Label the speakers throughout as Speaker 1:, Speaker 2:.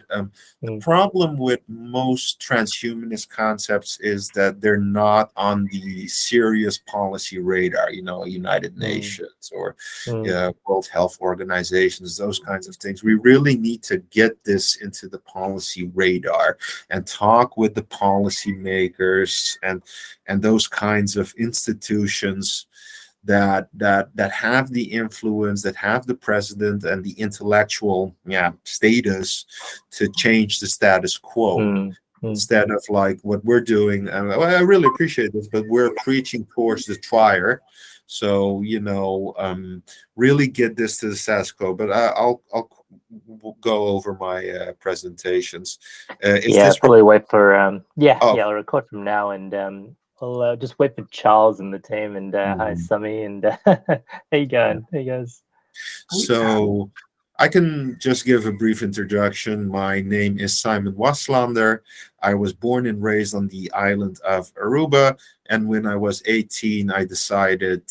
Speaker 1: The
Speaker 2: Mm,
Speaker 1: problem with most transhumanist concepts is that they're not on the serious policy radar, United
Speaker 2: mm,
Speaker 1: Nations or
Speaker 2: mm,
Speaker 1: World Health Organizations, those kinds of things. We really need to get this into the policy radar and talk with the policymakers and those kinds of institutions that have the influence, that have the president and the intellectual status to change the status quo,
Speaker 2: mm, mm.
Speaker 1: instead of like what we're doing. Well, I really appreciate this, but we're preaching towards the trier. So really get this to the status quo. But I'll go over my presentations. Is
Speaker 2: Yeah,
Speaker 1: this
Speaker 2: probably wait for
Speaker 1: oh
Speaker 2: yeah, I'll record from now, and I'll just wait for Charles and the team, and hi
Speaker 1: mhm.
Speaker 2: Summy, and how you going? Hey guys.
Speaker 1: So I can just give a brief introduction. My name is Simon Waslander. I was born and raised on the island of Aruba. And when I was 18, I decided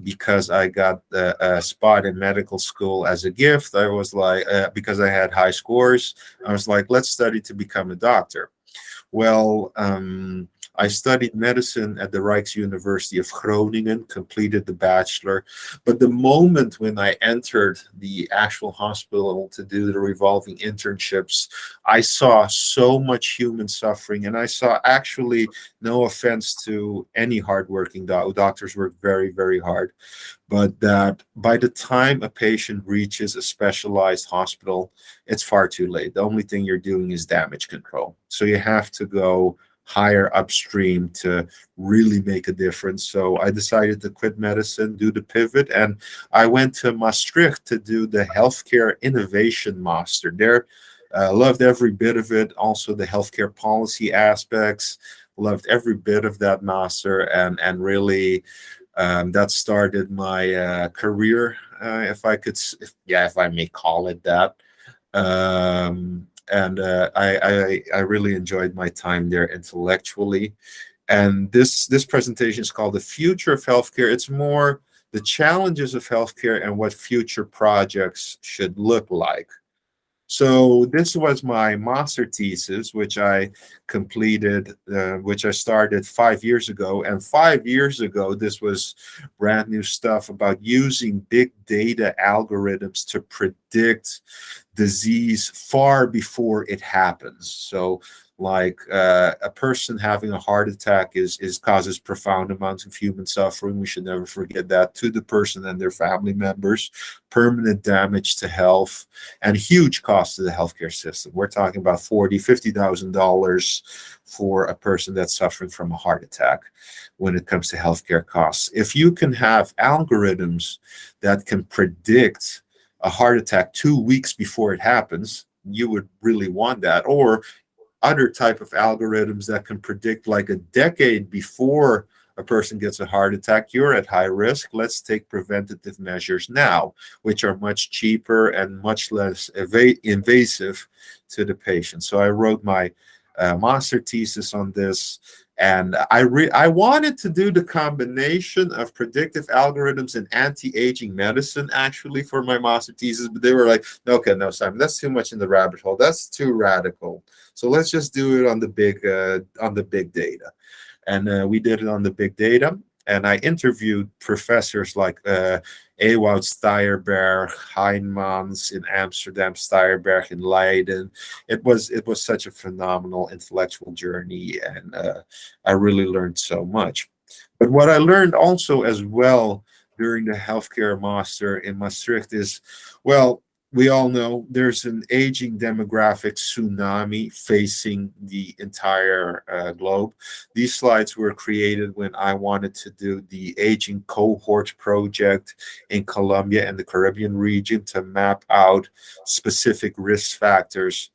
Speaker 1: because I got a spot in medical school as a gift, I was like, because I had high scores, I was like, let's study to become a doctor. Well, I studied medicine at the Rijksuniversity of Groningen, completed the bachelor. But the moment when I entered the actual hospital to do the revolving internships, I saw so much human suffering. And I saw, actually, no offense to any hardworking doctors, work very, very hard, but that by the time a patient reaches a specialized hospital, it's far too late. The only thing you're doing is damage control. So you have to go higher upstream to really make a difference. So I decided to quit medicine, do the pivot, and I went to Maastricht to do the healthcare innovation master there. Loved every bit of it. Also the healthcare policy aspects. Loved every bit of that master, and really that started my career, if I may call it that. And I really enjoyed my time there intellectually. And this presentation is called "The Future of Healthcare." It's more the challenges of healthcare and what future projects should look like. So this was my master thesis, which I completed, which I started 5 years ago. And 5 years ago, this was brand new stuff about using big data algorithms to predict disease far before it happens. So like a person having a heart attack is causes profound amounts of human suffering. We should never forget that, to the person and their family members, permanent damage to health, and huge cost to the healthcare system. We're talking about $40,000-$50,000 for a person that's suffering from a heart attack when it comes to healthcare costs. If you can have algorithms that can predict a heart attack 2 weeks before it happens, you would really want that. Or other type of algorithms that can predict like a decade before a person gets a heart attack, you're at high risk. Let's take preventative measures now, which are much cheaper and much less invasive to the patient. So I wrote my master thesis on this, and I wanted to do the combination of predictive algorithms and anti-aging medicine actually for my master thesis, but they were like, okay, no, Simon, that's too much in the rabbit hole. That's too radical. So let's just do it on the big data. And we did it on the big data. And I interviewed professors like Ewout Steyerberg, Heinemans in Amsterdam, Steyerberg in Leiden. It was such a phenomenal intellectual journey, and I really learned so much. But what I learned also as well during the healthcare master in Maastricht is, well, we all know there's an aging demographic tsunami facing the entire globe. These slides were created when I wanted to do the aging cohort project in Colombia and the Caribbean region to map out specific risk factors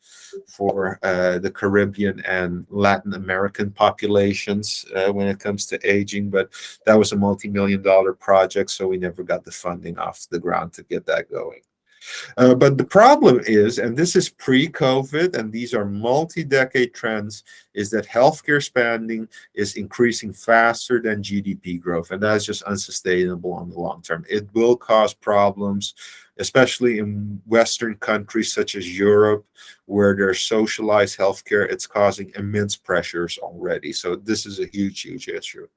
Speaker 1: for the Caribbean and Latin American populations when it comes to aging. But that was a multi-million-dollar project, so we never got the funding off the ground to get that going. But the problem is, and this is pre-COVID, and these are multi-decade trends, is that healthcare spending is increasing faster than GDP growth, and that's just unsustainable on the long term. It will cause problems especially in Western countries such as Europe, where there's socialized healthcare. It's causing immense pressures already. So this is a huge, huge issue.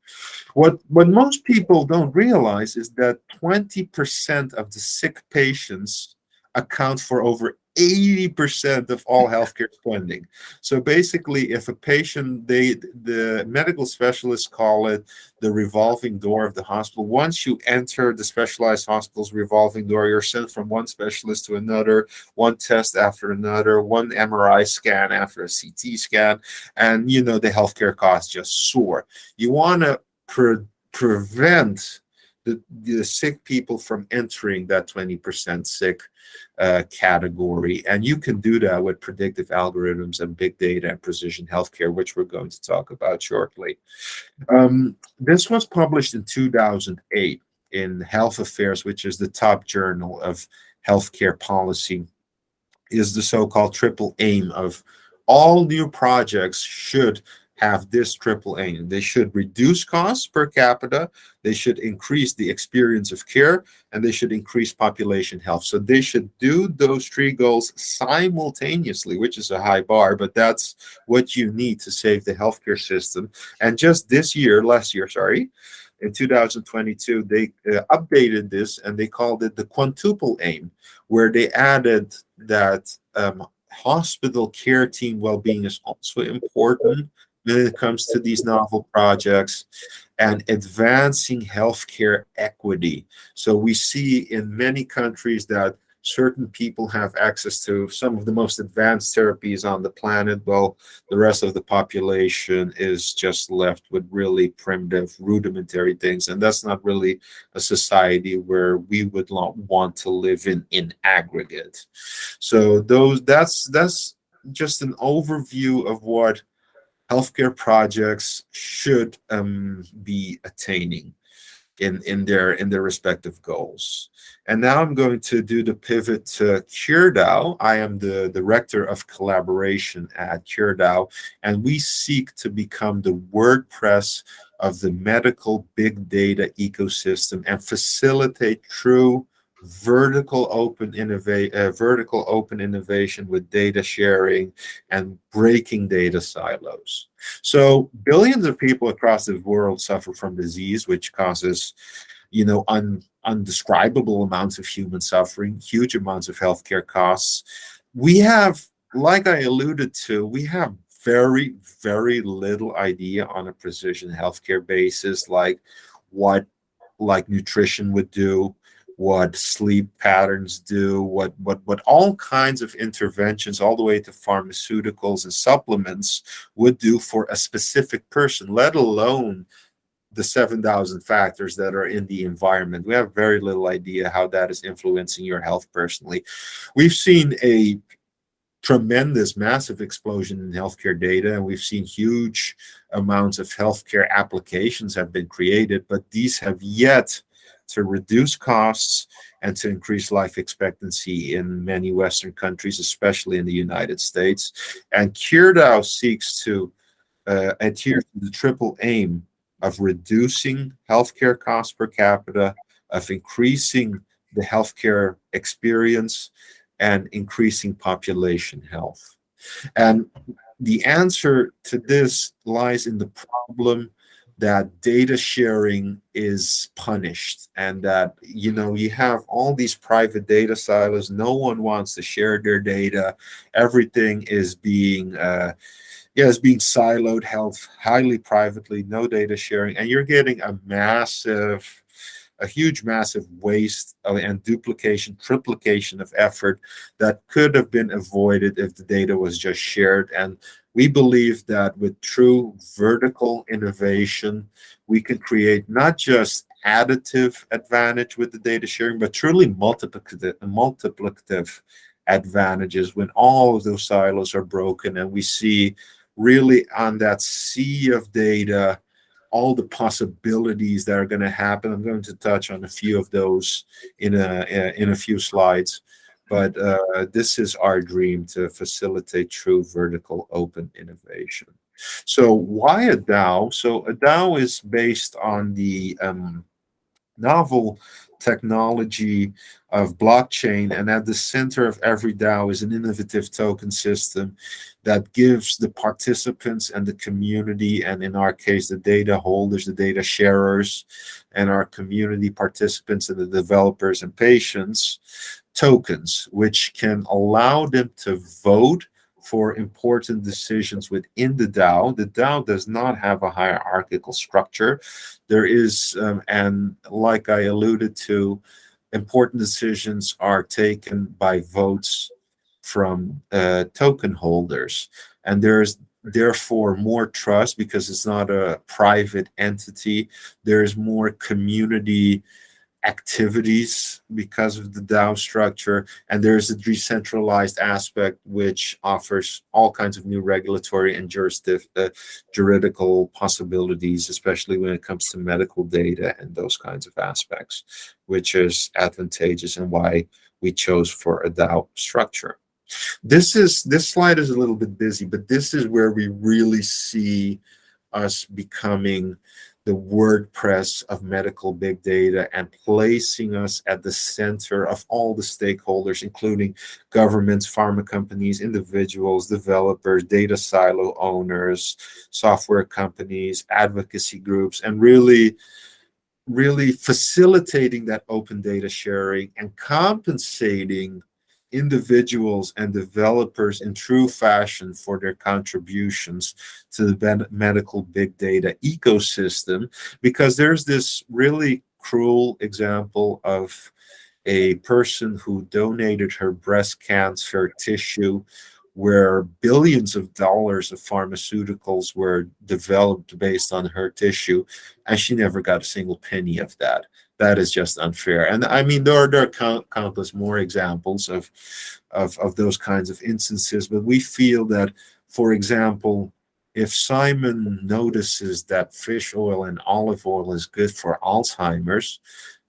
Speaker 1: What most people don't realize is that 20% of the sick patients account for over 80% of all healthcare spending. So basically, if a patient, the medical specialists call it the revolving door of the hospital. Once you enter the specialized hospital's revolving door, you're sent from one specialist to another, one test after another, one MRI scan after a CT scan, and the healthcare costs just soar. You want to prevent the sick people from entering that 20% sick category. And you can do that with predictive algorithms and big data and precision healthcare, which we're going to talk about shortly. This was published in 2008 in Health Affairs, which is the top journal of healthcare policy. Is the so-called triple aim of all new projects should have this triple aim. They should reduce costs per capita, they should increase the experience of care, and they should increase population health. So they should do those three goals simultaneously, which is a high bar, but that's what you need to save the healthcare system. And just last year, in 2022, they updated this and they called it the quintuple aim, where they added that hospital care team well-being is also important when it comes to these novel projects, and advancing healthcare equity. So we see in many countries that certain people have access to some of the most advanced therapies on the planet, while the rest of the population is just left with really primitive, rudimentary things. And that's not really a society where we would want to live in aggregate. So that's just an overview of what healthcare projects should be attaining in their respective goals. And now I'm going to do the pivot to CureDAO. I am the director of collaboration at CureDAO, and we seek to become the WordPress of the medical big data ecosystem and facilitate true vertical open innovation with data sharing and breaking data silos. So billions of people across the world suffer from disease, which causes undescribable amounts of human suffering, huge amounts of healthcare costs. We have, like I alluded to, we have very, very little idea on a precision healthcare basis, like what nutrition would do, what sleep patterns do, what all kinds of interventions, all the way to pharmaceuticals and supplements, would do for a specific person, let alone the 7,000 factors that are in the environment. We have very little idea how that is influencing your health personally. We've seen a tremendous, massive explosion in healthcare data, and we've seen huge amounts of healthcare applications have been created, but these have yet to reduce costs and to increase life expectancy in many Western countries, especially in the United States. And CureDAO seeks to adhere to the triple aim of reducing healthcare costs per capita, of increasing the healthcare experience, and increasing population health. And the answer to this lies in the problem that data sharing is punished, and that you have all these private data silos. No one wants to share their data. Everything is being siloed, held highly privately, no data sharing, and you're getting a huge, massive waste and duplication, triplication of effort that could have been avoided if the data was just shared. And we believe that with true vertical innovation, we can create not just additive advantage with the data sharing, but truly multiplicative advantages when all of those silos are broken, and we see really on that sea of data all the possibilities that are going to happen. I'm going to touch on a few of those in a few slides, but this is our dream, to facilitate true vertical open innovation. So why a DAO? So a DAO is based on the novel technology of blockchain, and at the center of every DAO is an innovative token system that gives the participants and the community, and in our case, the data holders, the data sharers, and our community participants and the developers and patients, tokens, which can allow them to vote for important decisions within the DAO. The DAO does not have a hierarchical structure. There is, and like I alluded to, important decisions are taken by votes from token holders. And there's therefore more trust because it's not a private entity. There's more community activities because of the DAO structure, and there's a decentralized aspect which offers all kinds of new regulatory and juridical possibilities, especially when it comes to medical data and those kinds of aspects, which is advantageous and why we chose for a DAO structure. This slide is a little bit busy, but this is where we really see us becoming the WordPress of medical big data and placing us at the center of all the stakeholders, including governments, pharma companies, individuals, developers, data silo owners, software companies, advocacy groups, and really facilitating that open data sharing and compensating individuals and developers in true fashion for their contributions to the medical big data ecosystem. Because there's this really cruel example of a person who donated her breast cancer tissue, where billions of dollars of pharmaceuticals were developed based on her tissue, and she never got a single penny of that. That is just unfair. And I mean, there are countless more examples of those kinds of instances, but we feel that, for example, if Simon notices that fish oil and olive oil is good for Alzheimer's,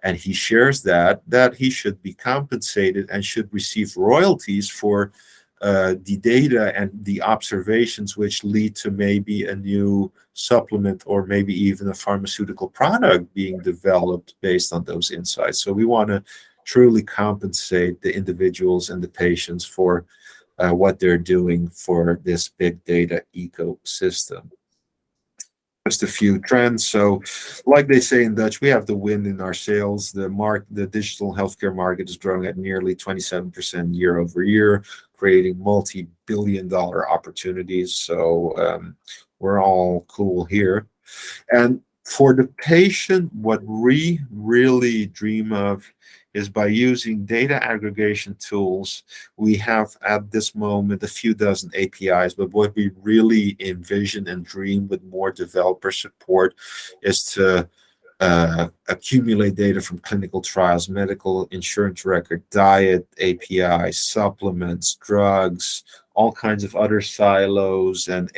Speaker 1: and he shares that he should be compensated and should receive royalties for the data and the observations which lead to maybe a new supplement or maybe even a pharmaceutical product being developed based on those insights. So we want to truly compensate the individuals and the patients for what they're doing for this big data ecosystem. Just a few trends. So, like they say in Dutch, we have the wind in our sails. The digital healthcare market is growing at nearly 27% year over year, creating multi-billion-dollar opportunities. So we're all cool here. And for the patient, what we really dream of is by using data aggregation tools. We have at this moment a few dozen APIs, but what we really envision and dream with more developer support is to accumulate data from clinical trials, medical insurance record, diet API, supplements, drugs, all kinds of other silos and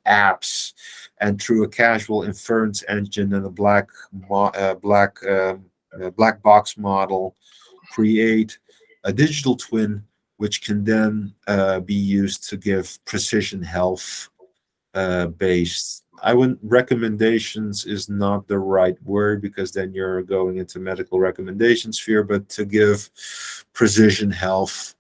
Speaker 1: apps, and through a casual inference engine and a black box model, create a digital twin which can then be used to give precision health based. I wouldn't recommendations is not the right word because then you're going into medical recommendation sphere, but to give precision health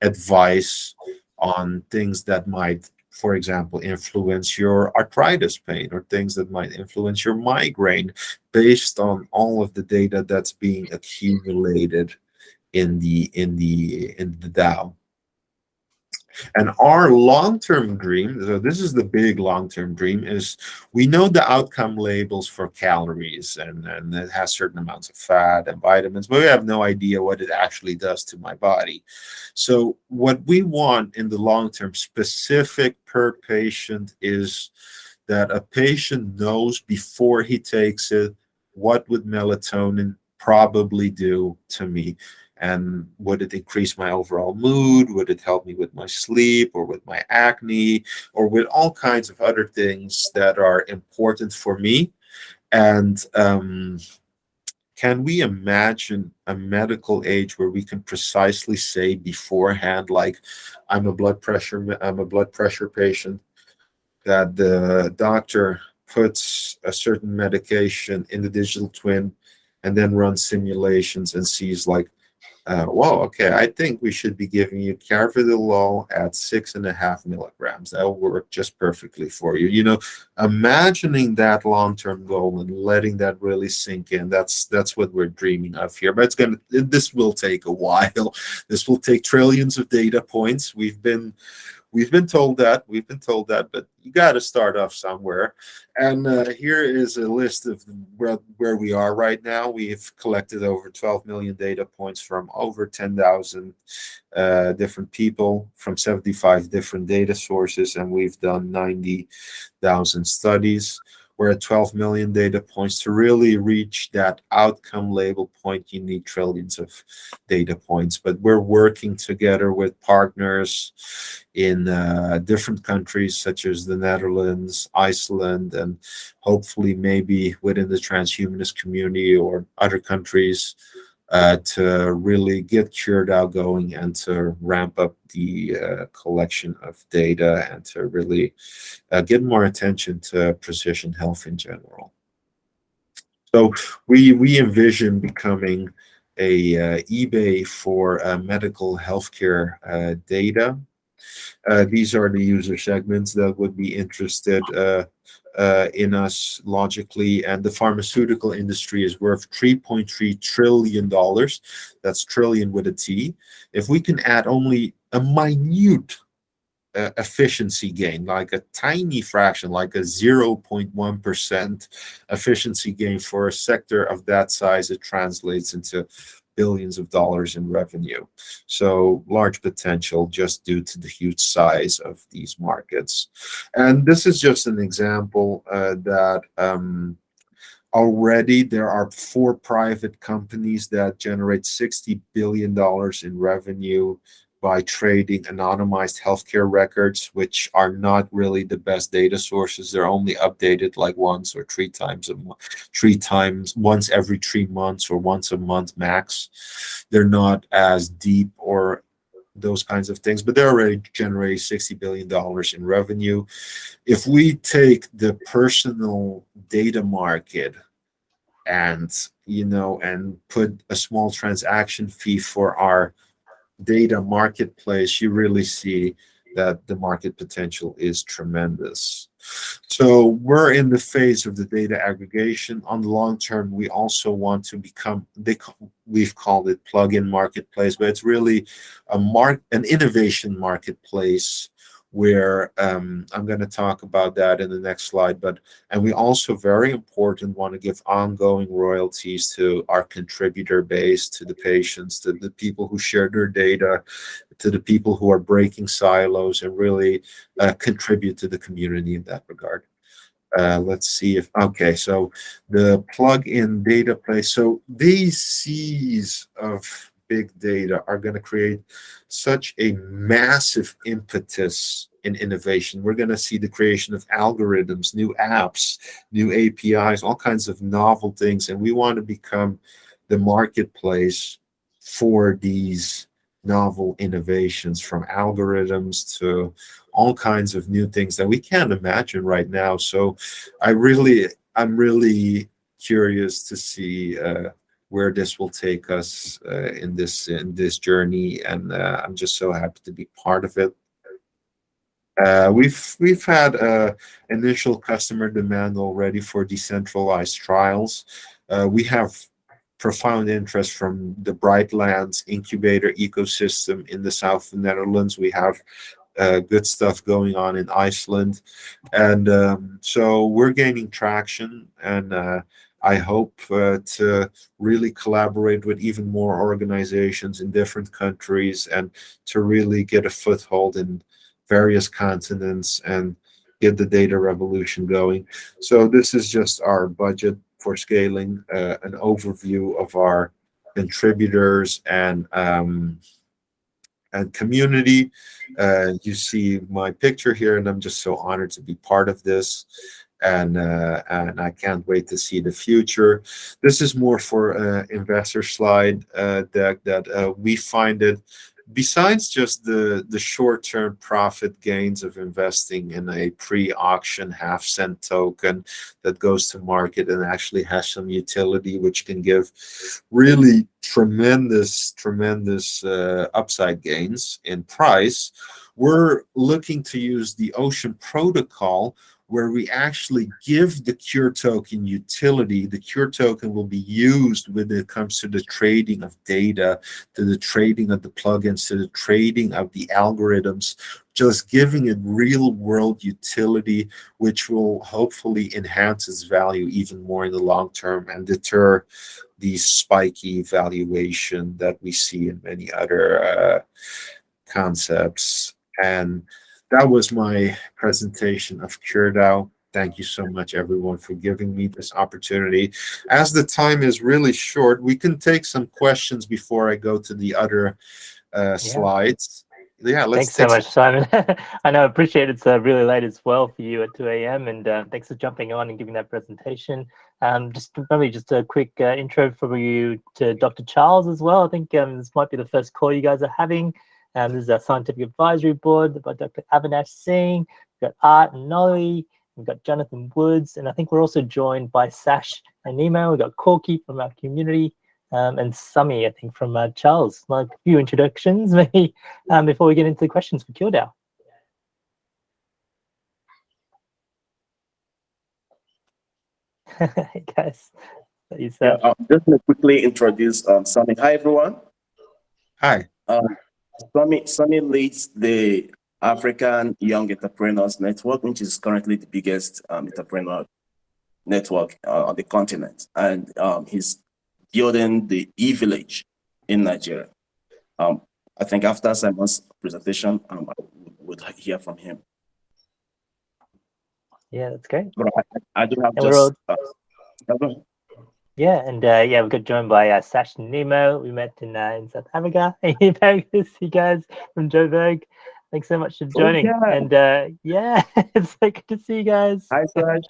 Speaker 1: advice on things that might, for example, influence your arthritis pain or things that might influence your migraine based on all of the data that's being accumulated in the DAO. And our long-term dream, so this is the big long-term dream, is we know the outcome labels for calories and it has certain amounts of fat and vitamins, but we have no idea what it actually does to my body. So what we want in the long term, specific per patient, is that a patient knows before he takes it what would melatonin probably do to me. And would it increase my overall mood? Would it help me with my sleep or with my acne or with all kinds of other things that are important for me? And can we imagine a medical age where we can precisely say beforehand, like I'm a blood pressure patient, that the doctor puts a certain medication in the digital twin and then runs simulations and sees like, well, okay, I think we should be giving you carvedilol at 6.5 milligrams. That will work just perfectly for you. Imagining that long-term goal and letting that really sink in. That's what we're dreaming of here. But this will take a while. This will take trillions of data points. We've been told that, but you got to start off somewhere. And here is a list of where we are right now. We've collected over 12 million data points from over 10,000 different people from 75 different data sources, and we've done 90,000 studies. We're at 12 million data points. To really reach that outcome label point, you need trillions of data points. But we're working together with partners in different countries such as the Netherlands, Iceland, and hopefully maybe within the transhumanist community or other countries to really get CureDAO going and to ramp up the collection of data and to really get more attention to precision health in general. So we envision becoming a eBay for medical healthcare data. These are the user segments that would be interested in us logically, and the pharmaceutical industry is worth $3.3 trillion. That's trillion with a T. If we can add only a minute efficiency gain, like a tiny fraction, like a 0.1% efficiency gain for a sector of that size, it translates into billions of dollars in revenue. So large potential just due to the huge size of these markets. And this is just an example that already there are 4 private companies that generate $60 billion in revenue by trading anonymized healthcare records, which are not really the best data sources. They're only updated like once or three times, once every 3 months or once a month max. They're not as deep or those kinds of things, but they're already generating $60 billion in revenue. If we take the personal data market and put a small transaction fee for our data marketplace, you really see that the market potential is tremendous. So we're in the phase of the data aggregation. On the long term, we also want to become, we've called it plug-in marketplace, but it's really an innovation marketplace where I'm going to talk about that in the next slide. And we also, very important, want to give ongoing royalties to our contributor base, to the patients, to the people who share their data, to the people who are breaking silos and really contribute to the community in that regard. Let's see okay, so the plug-in data place. So these seas of big data are going to create such a massive impetus in innovation. We're going to see the creation of algorithms, new apps, new APIs, all kinds of novel things. And we want to become the marketplace for these novel innovations, from algorithms to all kinds of new things that we can't imagine right now. So I'm really curious to see where this will take us in this journey, and I'm just so happy to be part of it. We've had initial customer demand already for decentralized trials. We have profound interest from the Brightlands incubator ecosystem in the south of the Netherlands. We have good stuff going on in Iceland, and so we're gaining traction, and I hope to really collaborate with even more organizations in different countries and to really get a foothold in various continents and get the data revolution going. So this is just our budget for scaling, an overview of our contributors and community. You see my picture here, and I'm just so honored to be part of this. And I can't wait to see the future. This is more for investor slide deck that we find it besides just the short-term profit gains of investing in a pre-auction half-cent token that goes to market and actually has some utility, which can give really tremendous upside gains in price, we're looking to use the Ocean protocol, where we actually give the Cure token utility. The Cure token will be used when it comes to the trading of data, to the trading of the plugins, to the trading of the algorithms, just giving it real world utility, which will hopefully enhance its value even more in the long term and deter the spiky valuation that we see in many other concepts. And that was my presentation of CureDAO. Thank you so much, everyone, for giving me this opportunity. As the time is really short, we can take some questions before I go to the other slides. Yeah, let's
Speaker 2: thanks so much, Simon. I know, I appreciate it's really late as well for you at 2 a.m. and thanks for jumping on and giving that presentation. Just a quick intro for you to Dr. Charles as well. I think this might be the first call you guys are having. This is our scientific advisory board by Dr. Avinash Singh. We've got Art and Nolly. We've got Jonathan Woods, and I think we're also joined by Sash and Nemo. We've got Corky from our community. And Sami, I think, from Charles. Like a few introductions, maybe, before we get into the questions for CureDAO. Hey guys,
Speaker 3: yeah, just to quickly introduce Sami. Hi, everyone.
Speaker 1: Hi.
Speaker 3: Sami leads the African Young Entrepreneurs Network, which is currently the biggest entrepreneur network on the continent, and he's building the e-village in Nigeria. I think after Simon's presentation, I would hear from him.
Speaker 2: Yeah, that's great.
Speaker 3: But I do have just...
Speaker 2: yeah, and yeah, we got joined by Sash and Nemo. We met in South Africa. Very good to see you guys from Joburg. Thanks so much for joining.
Speaker 3: Oh, yeah.
Speaker 2: And yeah, it's so good to see you guys.
Speaker 3: Hi, Sash.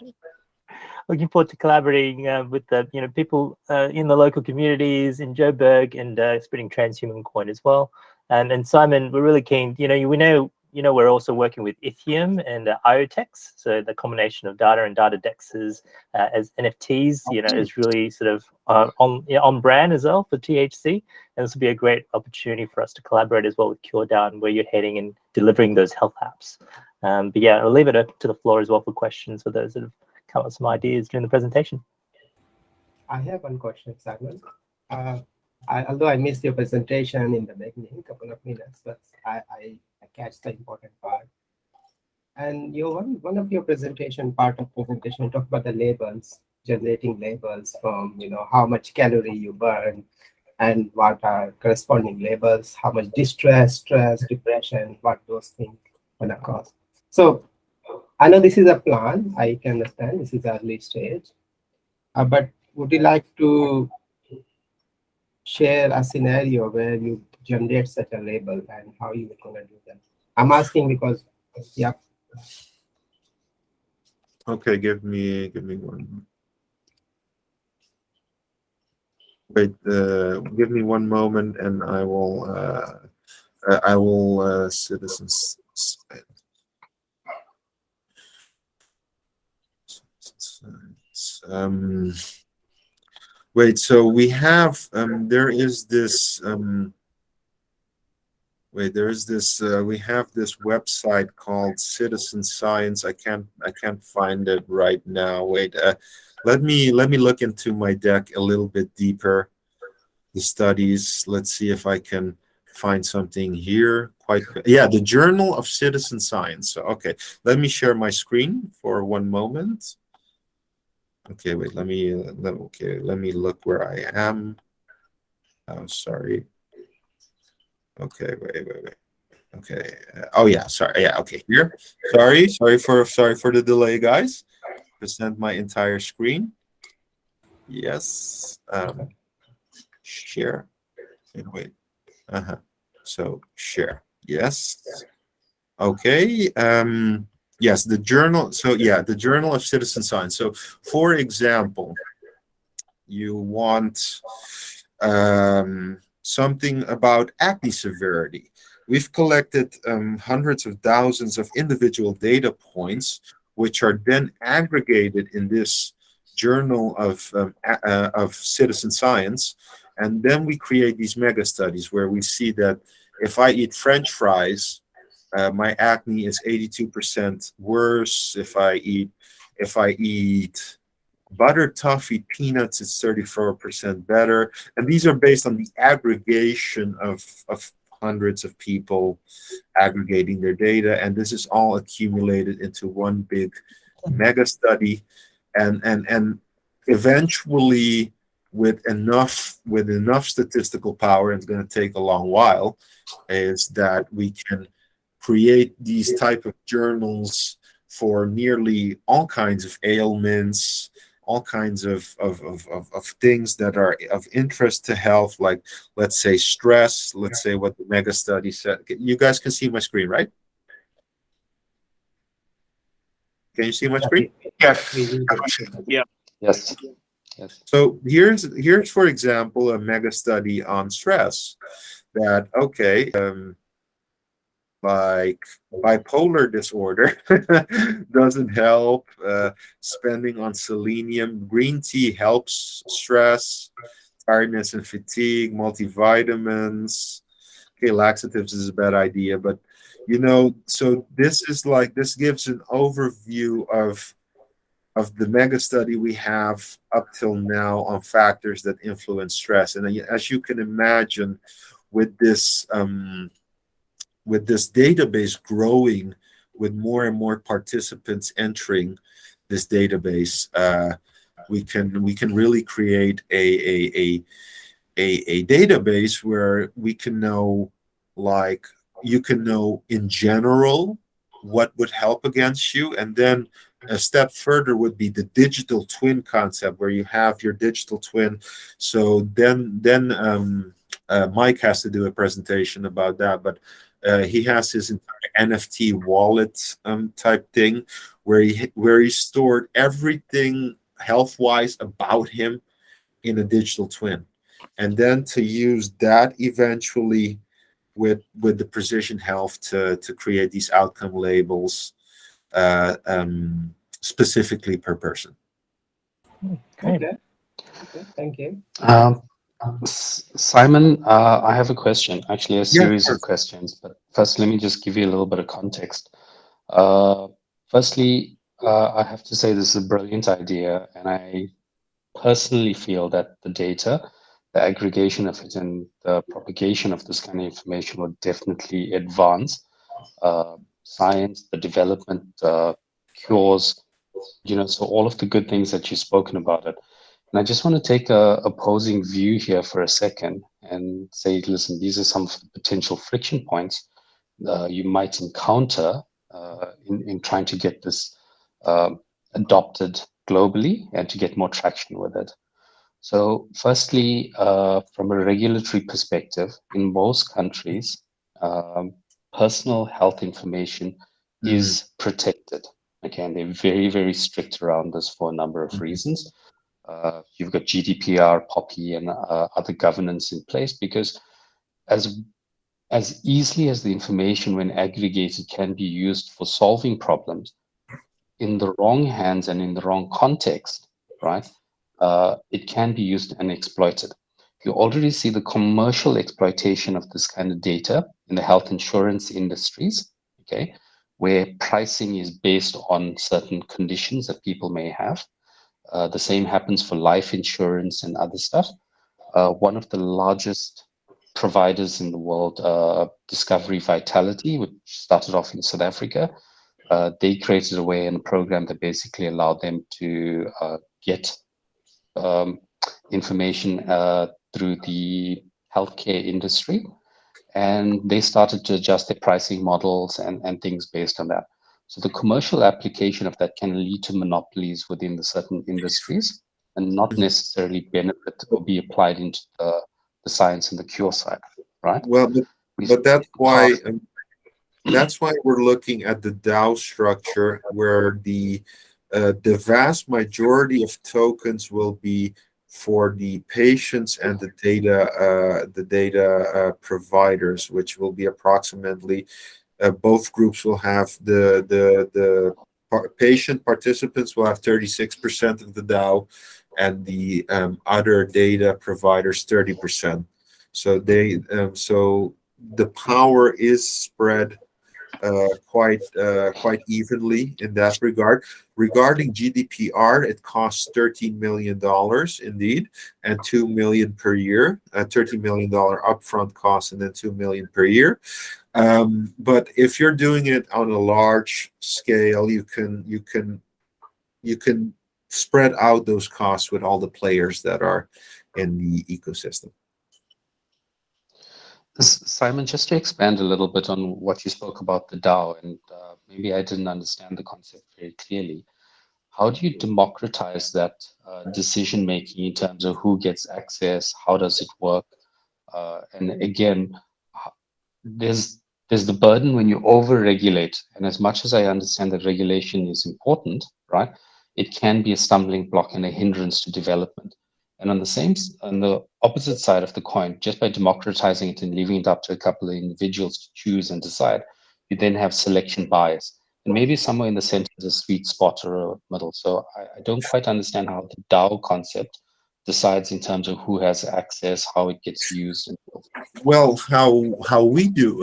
Speaker 2: Looking forward to collaborating with the people in the local communities in Joburg and spreading Transhuman coin as well. And Simon, we're really keen. We know we're also working with Ethereum and IoTex. So the combination of data and data dexes as NFTs, is really sort of on brand as well for THC. And this will be a great opportunity for us to collaborate as well with CureDAO and where you're heading and delivering those health apps. But yeah, I'll leave it up to the floor as well for questions for those that have come up with some ideas during the presentation.
Speaker 4: I have one question, Simon. Although I missed your presentation in the beginning, a couple of minutes, but I catch the important part. And one of your part of presentation, talk about the labels, generating labels from how much calorie you burn, and what are corresponding labels, how much distress, stress, depression, what those things gonna cause. So I know this is a plan. I can understand this is early stage, but would you like to share a scenario where you generate such a label and how you are going to do that? I'm asking because, yeah.
Speaker 1: Okay, give me one. Wait, give me one moment, and I will citizens. Wait, so we have there is this we have this website called Citizen Science. I can't find it right now. Wait, let me look into my deck a little bit deeper. The studies. Let's see if I can find something here. Yeah, the Journal of Citizen Science. So, okay, let me share my screen for one moment. Okay, wait, let me look where I am. Oh, sorry. Okay, wait. Okay. Oh yeah, sorry. Yeah, okay. Here. Sorry for the delay, guys. Present my entire screen. Yes. Share. Wait. So share. Yes. Okay. Yes, the journal. So yeah, the Journal of Citizen Science. So for example, you want something about acne severity. We've collected hundreds of thousands of individual data points, which are then aggregated in this journal of citizen science, and then we create these mega studies where we see that if I eat French fries, my acne is 82% worse. If I eat buttered toffee peanuts, it's 34% better. And these are based on the aggregation of hundreds of people aggregating their data. And this is all accumulated into one big mega study. And eventually with enough statistical power, and it's going to take a long while, is that we can create these type of journals for nearly all kinds of ailments, all kinds of things that are of interest to health, like let's say stress, let's say what the mega study said. You guys can see my screen, right? Can you see my screen?
Speaker 5: Yes.
Speaker 3: Yeah.
Speaker 6: Yes. Yes.
Speaker 1: So here's for example a mega study on stress that like bipolar disorder doesn't help. Spending on selenium, green tea helps stress, tiredness and fatigue, multivitamins. Okay, laxatives is a bad idea, but so this gives an overview of the mega study we have up till now on factors that influence stress. And as you can imagine, with this database growing, with more and more participants entering this database, we can really create a database where we can know, like, you can know in general what would help against you, and then a step further would be the digital twin concept, where you have your digital twin. So then Mike has to do a presentation about that, but he has his entire NFT wallet type thing, where he stored everything health-wise about him in a digital twin, and then to use that eventually with the precision health to create these outcome labels specifically per person.
Speaker 2: Great.
Speaker 4: Okay. Thank you.
Speaker 6: Simon, I have a question, actually a series
Speaker 1: sure.
Speaker 6: of questions, but first let me just give you a little bit of context. Firstly, I have to say this is a brilliant idea, and I personally feel that the data, the aggregation of it, and the propagation of this kind of information would definitely advance science, the development, cures, so all of the good things that you've spoken about it. And I just want to take a opposing view here for a second and say, listen, these are some of the potential friction points you might encounter in trying to get this adopted globally and to get more traction with it. So firstly, from a regulatory perspective, in most countries, personal health information is protected. Okay, and they're very, very strict around this for a number of reasons. You've got GDPR, POPI, and other governance in place, because as easily as the information, when aggregated, can be used for solving problems, in the wrong hands and in the wrong context, right? It can be used and exploited. You already see the commercial exploitation of this kind of data in the health insurance industries, okay, where pricing is based on certain conditions that people may have. The same happens for life insurance and other stuff. One of the largest providers in the world, Discovery Vitality, which started off in South Africa, they created a way and a program that basically allowed them to get information through the healthcare industry. And they started to adjust their pricing models and things based on that. So the commercial application of that can lead to monopolies within the certain industries and not necessarily benefit or be applied into the science and the cure side, right?
Speaker 1: Well, but that's why we're looking at the DAO structure, where the vast majority of tokens will be for the patients and the data providers, which will be approximately both groups will have patient participants will have 36% of the DAO, and the other data providers 30%. So so the power is spread quite evenly in that regard. Regarding GDPR, it costs $13 million indeed, and $2 million per year. $13 million upfront cost, and then $2 million per year. But if you're doing it on a large scale, you can spread out those costs with all the players that are in the ecosystem.
Speaker 6: Simon, just to expand a little bit on what you spoke about the DAO, and maybe I didn't understand the concept very clearly. How do you democratize that decision making in terms of who gets access? How does it work? And again, there's the burden when you over-regulate, and as much as I understand that regulation is important, right, it can be a stumbling block and a hindrance to development. And on the opposite side of the coin, just by democratizing it and leaving it up to a couple of individuals to choose and decide, you then have selection bias. And maybe somewhere in the center is a sweet spot or a middle. So I don't quite understand how the DAO concept decides in terms of who has access, how it gets used, and so forth.
Speaker 1: Well, how we do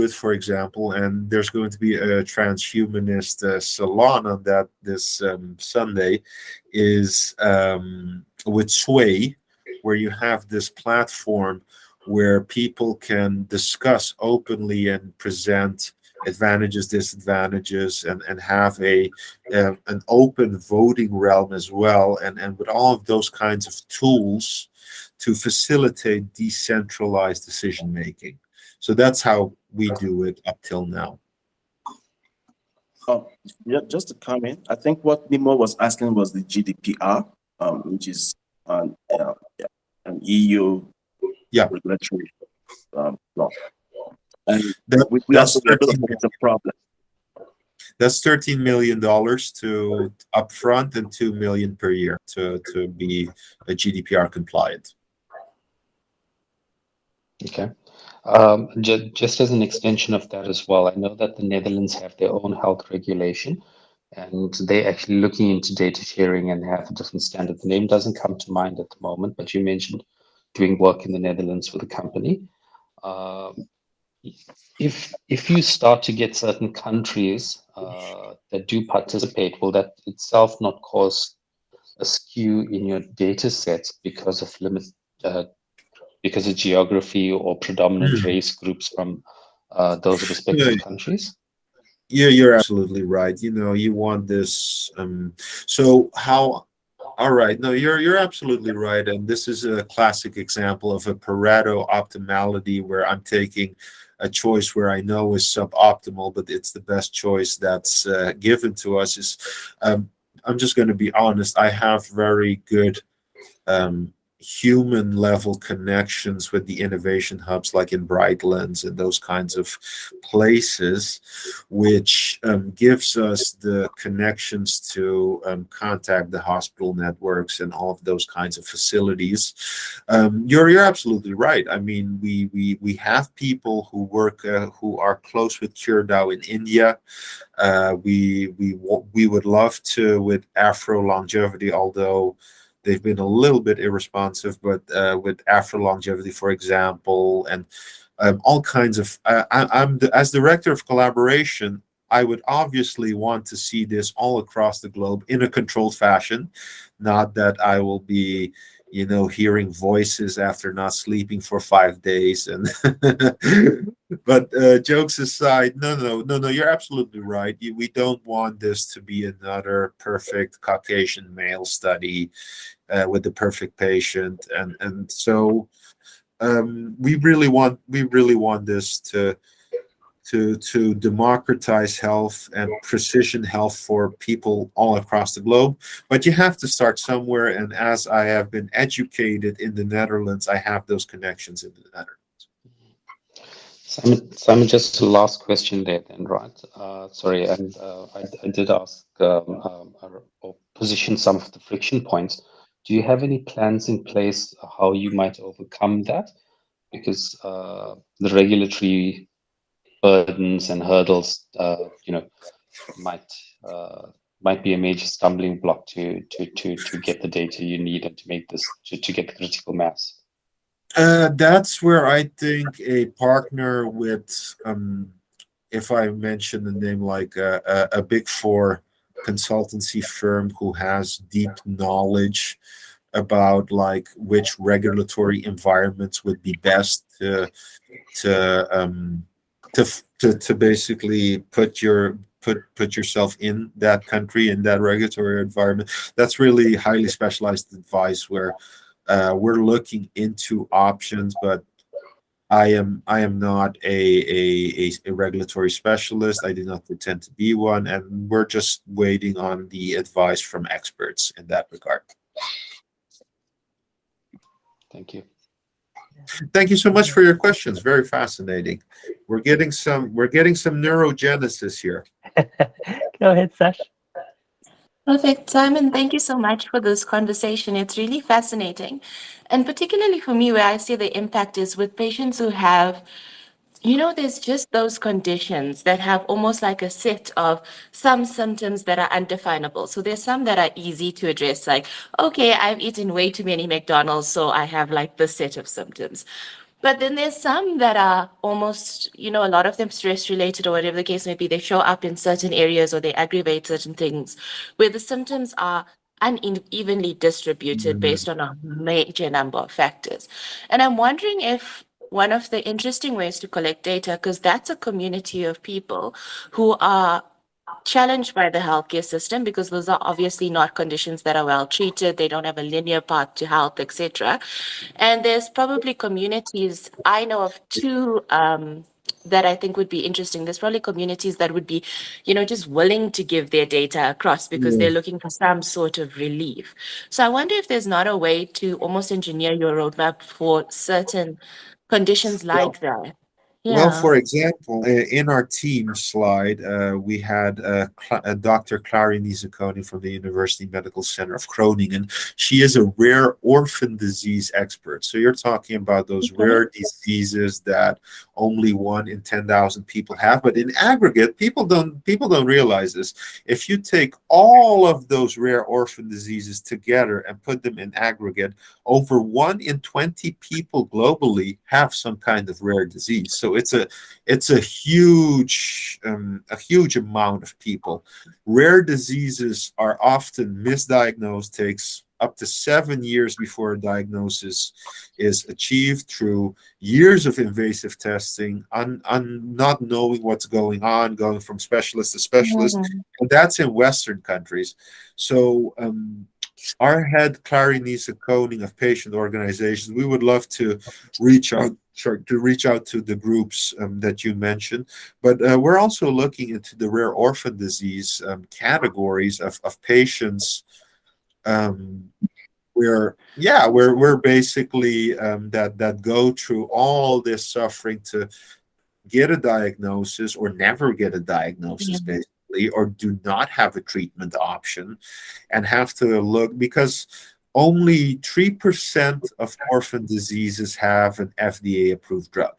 Speaker 1: it, for example, and there's going to be a transhumanist salon on that this Sunday, is with Sway, where you have this platform where people can discuss openly and present advantages, disadvantages, and have an open voting realm as well, and with all of those kinds of tools to facilitate decentralized decision making. So that's how we do it up till now.
Speaker 3: Yeah, just to comment, I think what Nimo was asking was the GDPR, which is an EU regulatory law. And we also know it's a problem.
Speaker 1: That's $13 million to upfront and $2 million per year to be a GDPR compliant.
Speaker 6: Okay. Just as an extension of that as well, I know that the Netherlands have their own health regulation, and they're actually looking into data sharing, and they have a different standard. The name doesn't come to mind at the moment, but you mentioned doing work in the Netherlands with a company. If you start to get certain countries that do participate, will that itself not cause a skew in your data sets because of because of geography or predominant race groups from those respective countries?
Speaker 1: Yeah, you're absolutely right. You want this. All right. No, you're absolutely right. And this is a classic example of a Pareto optimality, where I'm taking a choice where I know is suboptimal, but it's the best choice that's given to us. I'm just going to be honest. I have very good human level connections with the innovation hubs like in Brightlands and those kinds of places, which gives us the connections to contact the hospital networks and all of those kinds of facilities. You're absolutely right. I mean, we have people who work who are close with CureDAO in India. We would love to with Afro Longevity, although they've been a little bit irresponsive, but with Afro Longevity, for example, and all kinds of. As director of collaboration, I would obviously want to see this all across the globe in a controlled fashion. Not that I will be, hearing voices after not sleeping for 5 days. And but jokes aside, no, you're absolutely right. We don't want this to be another perfect Caucasian male study with the perfect patient, and so we really want this to democratize health and precision health for people all across the globe. But you have to start somewhere, and as I have been educated in the Netherlands, I have those connections in the Netherlands.
Speaker 6: Simon, just a last question there then, right? Sorry, and I did ask or position some of the friction points. Do you have any plans in place how you might overcome that? Because the regulatory burdens and hurdles, might might be a major stumbling block to get the data you need and to make this to get the critical mass.
Speaker 1: That's where I think a partner with, if I mention the name, like a big four consultancy firm who has deep knowledge about like which regulatory environments would be best to to basically put yourself in that country, in that regulatory environment. That's really highly specialized advice where we're looking into options, but I am not a regulatory specialist. I do not pretend to be one, and we're just waiting on the advice from experts in that regard.
Speaker 6: Thank you.
Speaker 1: Thank you so much for your questions. Very fascinating. We're getting some neurogenesis here.
Speaker 2: Go ahead, Sash.
Speaker 5: Perfect. Simon, thank you so much for this conversation. It's really fascinating. And particularly for me, where I see the impact is with patients who have, there's just those conditions that have almost like a set of some symptoms that are undefinable. So there's some that are easy to address, like, okay, I've eaten way too many McDonald's, so I have like this set of symptoms. But then there's some that are almost, a lot of them stress related or whatever the case may be. They show up in certain areas or they aggravate certain things where the symptoms are unevenly distributed based on a major number of factors. And I'm wondering if one of the interesting ways to collect data, because that's a community of people who are challenged by the healthcare system, because those are obviously not conditions that are well treated. They don't have a linear path to health, etc. And there's probably communities, I know of two that I think would be interesting. There's probably communities that would be, just willing to give their data across because they're looking for some sort of relief. So I wonder if there's not a way to almost engineer your roadmap for certain conditions like that.
Speaker 1: Well,
Speaker 5: Yeah.
Speaker 1: for example, in our team slide, we had Dr. Clary Nizaconi from the University Medical Center of Groningen. She is a rare orphan disease expert. So you're talking about those rare diseases that only 1 in 10,000 people have. But in aggregate, people don't realize this. If you take all of those rare orphan diseases together and put them in aggregate, over 1 in 20 people globally have some kind of rare disease. So it's a huge amount of people. Rare diseases are often misdiagnosed. Takes up to 7 years before a diagnosis is achieved through years of invasive testing, on not knowing what's going on, going from specialist to specialist, and that's in Western countries. So our head, Clary Nizaconi of patient organizations, we would love to reach out to the groups that you mentioned, but we're also looking into the rare orphan disease categories of patients where we're basically that go through all this suffering to get a diagnosis or never get a diagnosis, basically, or do not have a treatment option, and have to look, because only 3% of orphan diseases have an FDA approved drug.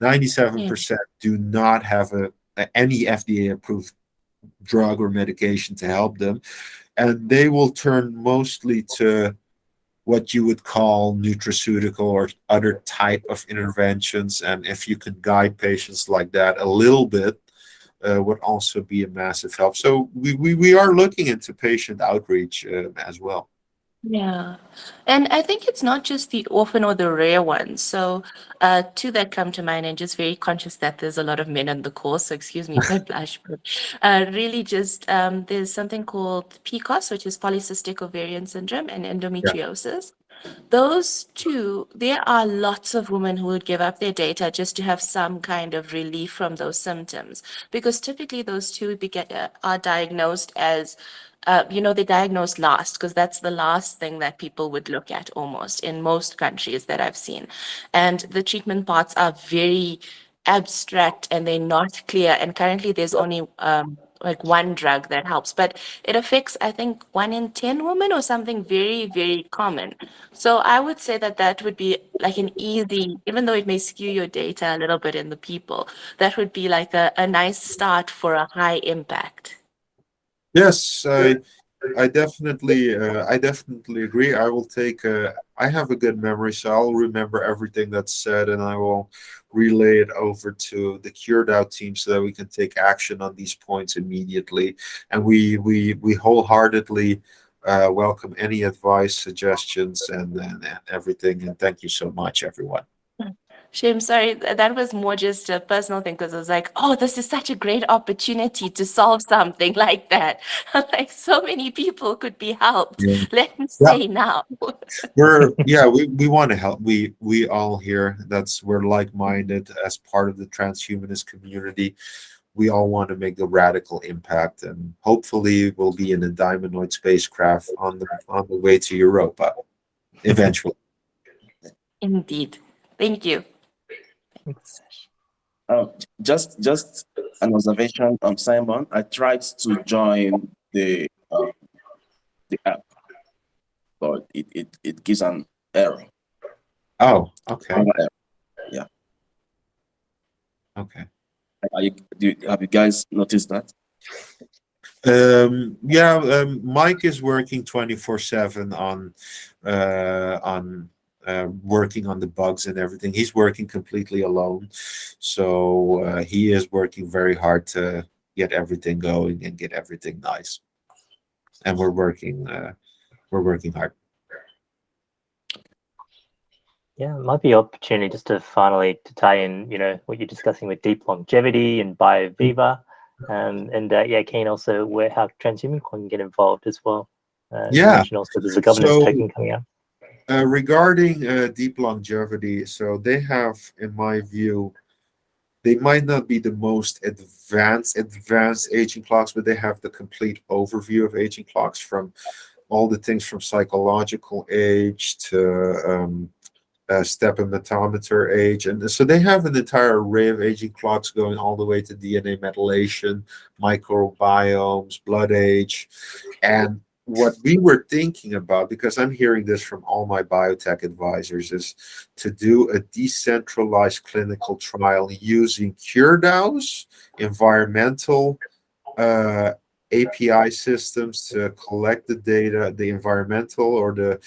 Speaker 1: 97% do not have any FDA approved drug or medication to help them, and they will turn mostly to what you would call nutraceutical or other type of interventions. And if you can guide patients like that a little bit, would also be a massive help. So we are looking into patient outreach as well.
Speaker 5: Yeah. And I think it's not just the orphan or the rare ones. So two that come to mind, and just very conscious that there's a lot of men on the course, so excuse me if I blush, but really just there's something called PCOS, which is polycystic ovarian syndrome, and endometriosis. Those two, there are lots of women who would give up their data just to have some kind of relief from those symptoms, because typically those two are diagnosed as they're diagnosed last, because that's the last thing that people would look at almost in most countries that I've seen. And the treatment parts are very abstract and they're not clear. And currently there's only like one drug that helps, but it affects, I think, 1 in 10 women or something very, very common. So I would say that that would be like an easy, even though it may skew your data a little bit in the people, that would be like a nice start for a high impact.
Speaker 1: Yes, I definitely agree. I will take I have a good memory, so I'll remember everything that's said, and I will relay it over to the CureDAO team so that we can take action on these points immediately. And we wholeheartedly welcome any advice, suggestions, and everything. And thank you so much, everyone.
Speaker 5: Shame, sorry, that was more just a personal thing because I was like, oh, this is such a great opportunity to solve something like that. Like so many people could be helped.
Speaker 1: Yeah.
Speaker 5: Let me
Speaker 1: Yeah.
Speaker 5: say now.
Speaker 1: We want to help. We all here, we're like-minded as part of the transhumanist community. We all want to make a radical impact, and hopefully we'll be in a diamondoid spacecraft on the way to Europa eventually.
Speaker 5: Indeed. Thank you.
Speaker 2: Thanks.
Speaker 3: Just an observation, Simon. I tried to join the app, but it gives an error.
Speaker 1: Oh, okay.
Speaker 3: Yeah.
Speaker 1: Okay.
Speaker 3: Have you guys noticed that?
Speaker 1: Mike is working 24/7 on working on the bugs and everything. He's working completely alone, so he is working very hard to get everything going and get everything nice. And we're working hard.
Speaker 2: Yeah, it might be an opportunity just to finally to tie in, what you're discussing with deep longevity and BioViva, keen also where how Transhuman can get involved as well. You mentioned also there's a governance token coming out.
Speaker 1: Regarding deep longevity, so they have, in my view, they might not be the most advanced aging clocks, but they have the complete overview of aging clocks, from all the things from psychological age to stepanometer age, and so they have an entire array of aging clocks going all the way to DNA methylation, microbiomes, blood age. And what we were thinking about, because I'm hearing this from all my biotech advisors, is to do a decentralized clinical trial using CureDAO's environmental API systems to collect the data, the environmental or the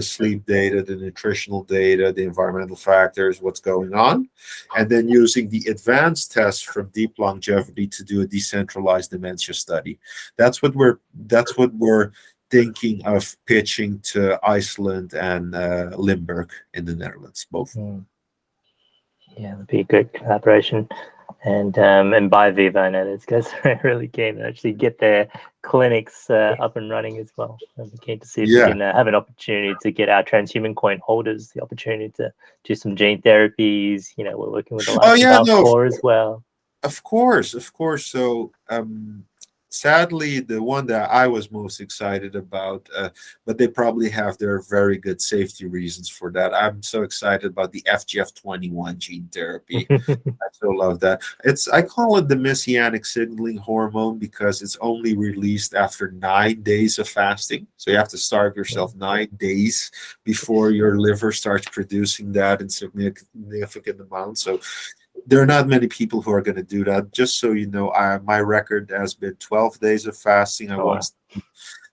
Speaker 1: sleep data, the nutritional data, the environmental factors, what's going on, and then using the advanced tests from deep longevity to do a decentralized dementia study. That's what we're thinking of pitching to Iceland and Limburg in the Netherlands, both.
Speaker 2: Yeah, that'd be a good collaboration. And BioViva, I know those guys are really keen to actually get their clinics up and running as well. I'm keen to see if we can have an opportunity to get our transhuman coin holders the opportunity to do some gene therapies. We're working with the likes of Alcor as well.
Speaker 1: Of course. So sadly, the one that I was most excited about, but they probably have their very good safety reasons for that. I'm so excited about the FGF21 gene therapy. I so love that. I call it the messianic signaling hormone because it's only released after 9 days of fasting. So you have to starve yourself 9 days before your liver starts producing that in significant amounts. So there are not many people who are going to do that. Just so you know, my record has been 12 days of fasting. I once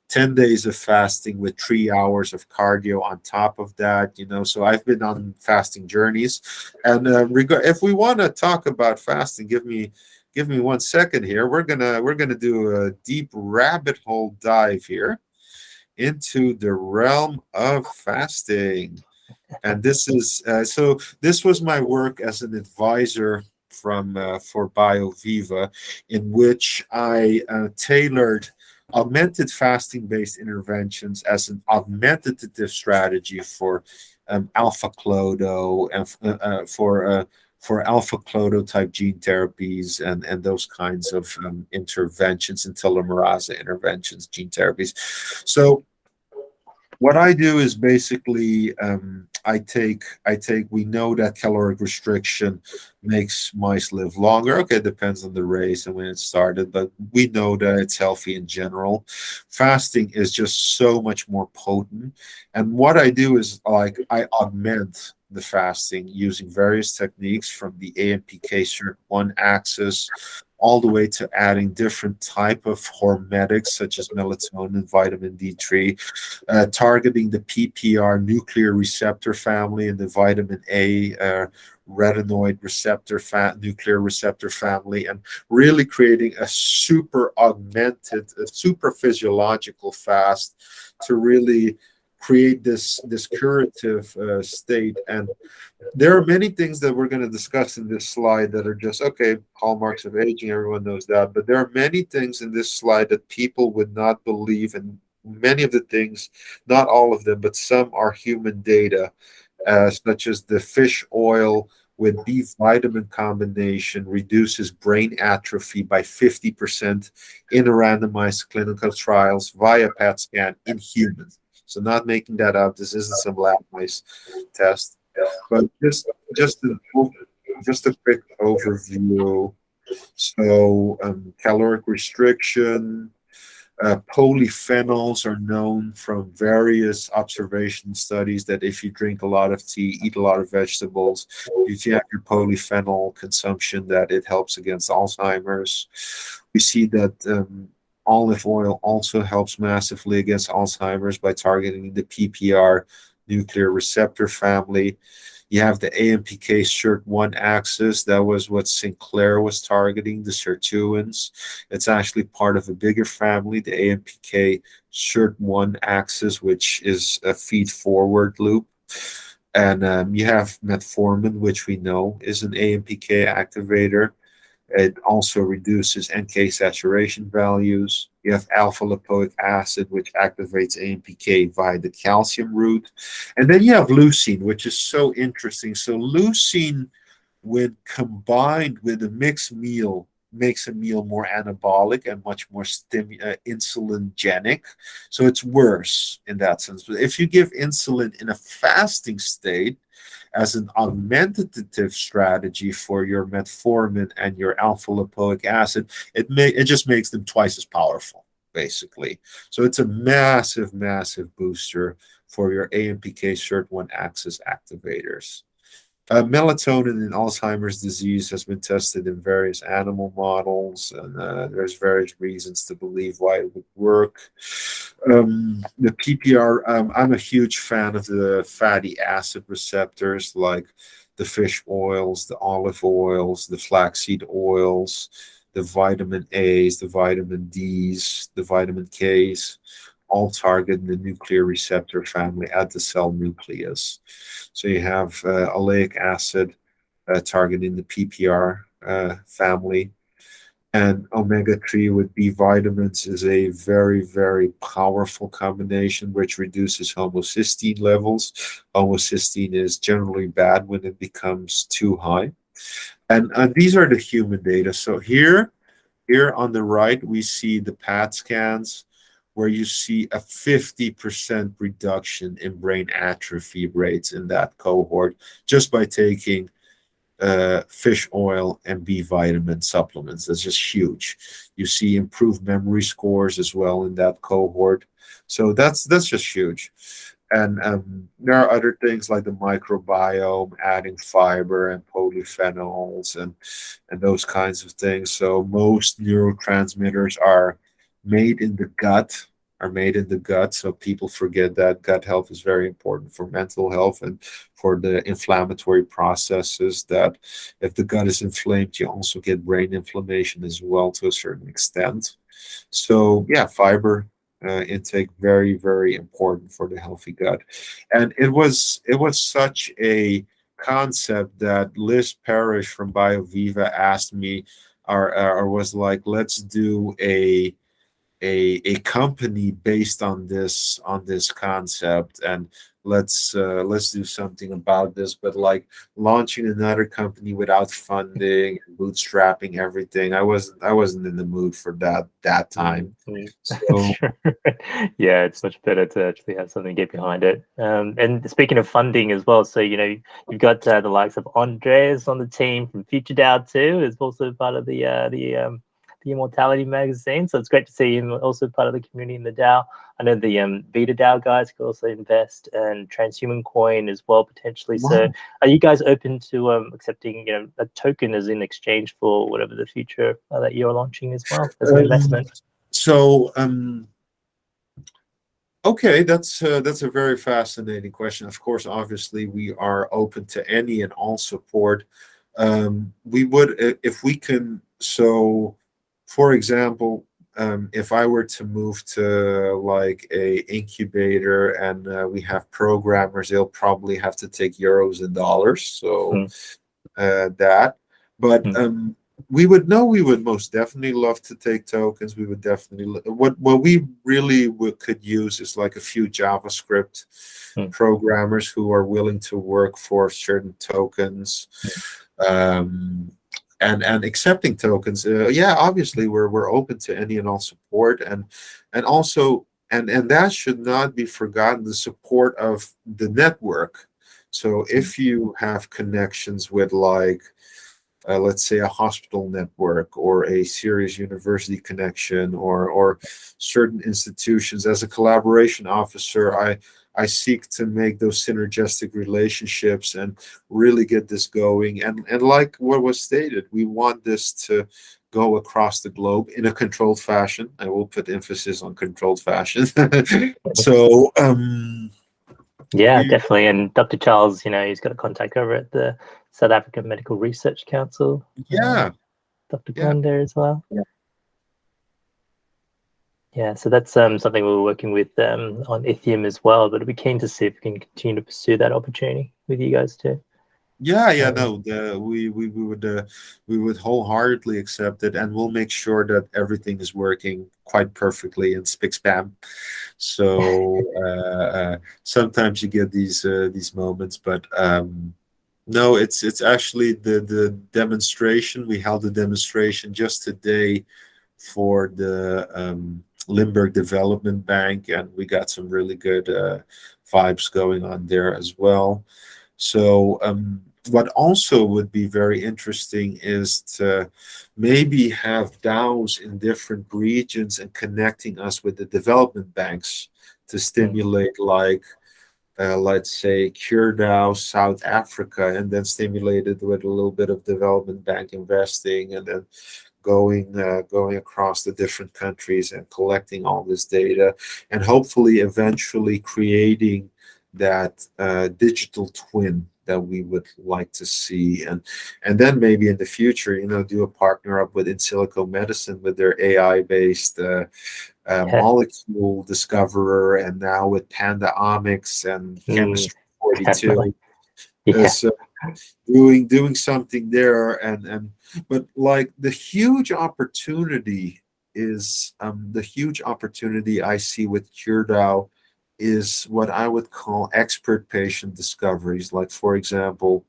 Speaker 1: 10 days of fasting with 3 hours of cardio on top of that. So I've been on fasting journeys. And if we want to talk about fasting, give me 1 second here. We're gonna do a deep rabbit hole dive here into the realm of fasting. And this is this was my work as an advisor for BioViva, in which I tailored augmented fasting-based interventions as an augmentative strategy for alpha clodo and for alpha clodo type gene therapies and those kinds of interventions and telomerase interventions, gene therapies. So what I do is basically we know that caloric restriction makes mice live longer. Okay, it depends on the race and when it started, but we know that it's healthy in general. Fasting is just so much more potent. And what I do is like I augment the fasting using various techniques from the AMPK SIRT1 axis all the way to adding different type of hormetics such as melatonin, vitamin D3, targeting the PPR nuclear receptor family and the vitamin A retinoid receptor nuclear receptor family, and really creating a super augmented, a super physiological fast to really create this curative state. And there are many things that we're going to discuss in this slide that are just okay, hallmarks of aging, everyone knows that, but there are many things in this slide that people would not believe, and many of the things, not all of them, but some are human data, such as the fish oil with B vitamin combination reduces brain atrophy by 50% in a randomized clinical trials via PET scan in humans. So not making that up. This isn't some lab mice test, but just a quick overview. So caloric restriction, polyphenols are known from various observation studies that if you drink a lot of tea, eat a lot of vegetables, if you have your polyphenol consumption, that it helps against Alzheimer's. We see that olive oil also helps massively against Alzheimer's by targeting the PPR nuclear receptor family. You have the AMPK SIRT1 axis. That was what Sinclair was targeting, the sirtuins. It's actually part of a bigger family, the AMPK SIRT1 axis, which is a feed-forward loop. And you have metformin, which we know is an AMPK activator. It also reduces NK saturation values. You have alpha lipoic acid, which activates AMPK via the calcium route. And then you have leucine, which is so interesting. So leucine, when combined with a mixed meal, makes a meal more anabolic and much more insulin-genic. So it's worse in that sense. But if you give insulin in a fasting state, as an augmentative strategy for your metformin and your alpha lipoic acid, it just makes them twice as powerful, basically. So it's a massive, massive booster for your AMPK SIRT1 axis activators. Melatonin in Alzheimer's disease has been tested in various animal models, and there's various reasons to believe why it would work. The PPR, I'm a huge fan of the fatty acid receptors like the fish oils, the olive oils, the flaxseed oils, the vitamin A's, the vitamin D's, the vitamin K's, all target the nuclear receptor family at the cell nucleus. So you have oleic acid targeting the PPR family. And omega-3 with B vitamins is a very, very powerful combination which reduces homocysteine levels. Homocysteine is generally bad when it becomes too high. And these are the human data. So here on the right, we see the PET scans where you see a 50% reduction in brain atrophy rates in that cohort just by taking fish oil and B vitamin supplements. That's just huge. You see improved memory scores as well in that cohort. So that's just huge. And there are other things like the microbiome, adding fiber and polyphenols and those kinds of things. So most neurotransmitters are made in the gut, so people forget that gut health is very important for mental health and for the inflammatory processes, that if the gut is inflamed, you also get brain inflammation as well to a certain extent. So yeah, fiber intake, very, very important for the healthy gut. And it was such a concept that Liz Parrish from BioViva asked me, or was like, let's do a a company based on this concept, and let's do something about this. But like launching another company without funding, bootstrapping everything, I wasn't in the mood for that time. So
Speaker 2: Sure. Yeah, it's much better to actually have something to get behind it. And speaking of funding as well, so you've got the likes of Andres on the team from FutureDAO too, is also part of the Immortality magazine. So it's great to see him also part of the community in the DAO. I know the Vita DAO guys could also invest, and Transhuman coin as well potentially.
Speaker 1: wow.
Speaker 2: So are you guys open to accepting a token as in exchange for whatever the future that you're launching as well as an investment?
Speaker 1: So okay, that's a very fascinating question. Of course, obviously, we are open to any and all support. We would, if we can. So, for example, if I were to move to like a incubator and we have programmers, they'll probably have to take euros and dollars. So that, but we would most definitely love to take tokens. We would definitely what we really could use is like a few JavaScript programmers who are willing to work for certain tokens, and accepting tokens. Yeah, obviously we're open to any and all support, and also and that should not be forgotten, the support of the network. So if you have connections with like let's say a hospital network or a serious university connection or certain institutions, as a collaboration officer, I seek to make those synergistic relationships and really get this going. And like what was stated, we want this to go across the globe in a controlled fashion. I will put emphasis on controlled fashion. So
Speaker 2: yeah, definitely. And Dr. Charles, he's got a contact over at the South African Medical Research Council.
Speaker 1: yeah,
Speaker 2: Dr. Glenn there as well.
Speaker 3: Yeah.
Speaker 2: Yeah, so that's something we were working with on Ithium as well, but we'd be keen to see if we can continue to pursue that opportunity with you guys too.
Speaker 1: yeah, no, we would wholeheartedly accept it, and we'll make sure that everything is working quite perfectly in spick spam. So sometimes you get these moments, but no, it's actually the demonstration. We held a demonstration just today for the Limburg Development Bank, and we got some really good vibes going on there as well. So what also would be very interesting is to maybe have DAOs in different regions and connecting us with the development banks to stimulate like let's say CureDAO South Africa, and then stimulated with a little bit of development bank investing, and then going across the different countries and collecting all this data, and hopefully eventually creating that digital twin that we would like to see, and then maybe in the future, do a partner up with In Silico Medicine with their AI-based molecule discoverer, and now with Panda Omics and Chemistry 42.
Speaker 2: Yeah.
Speaker 1: So doing something there, and but like the huge opportunity I see with CureDAO is what I would call expert patient discoveries. Like, for example,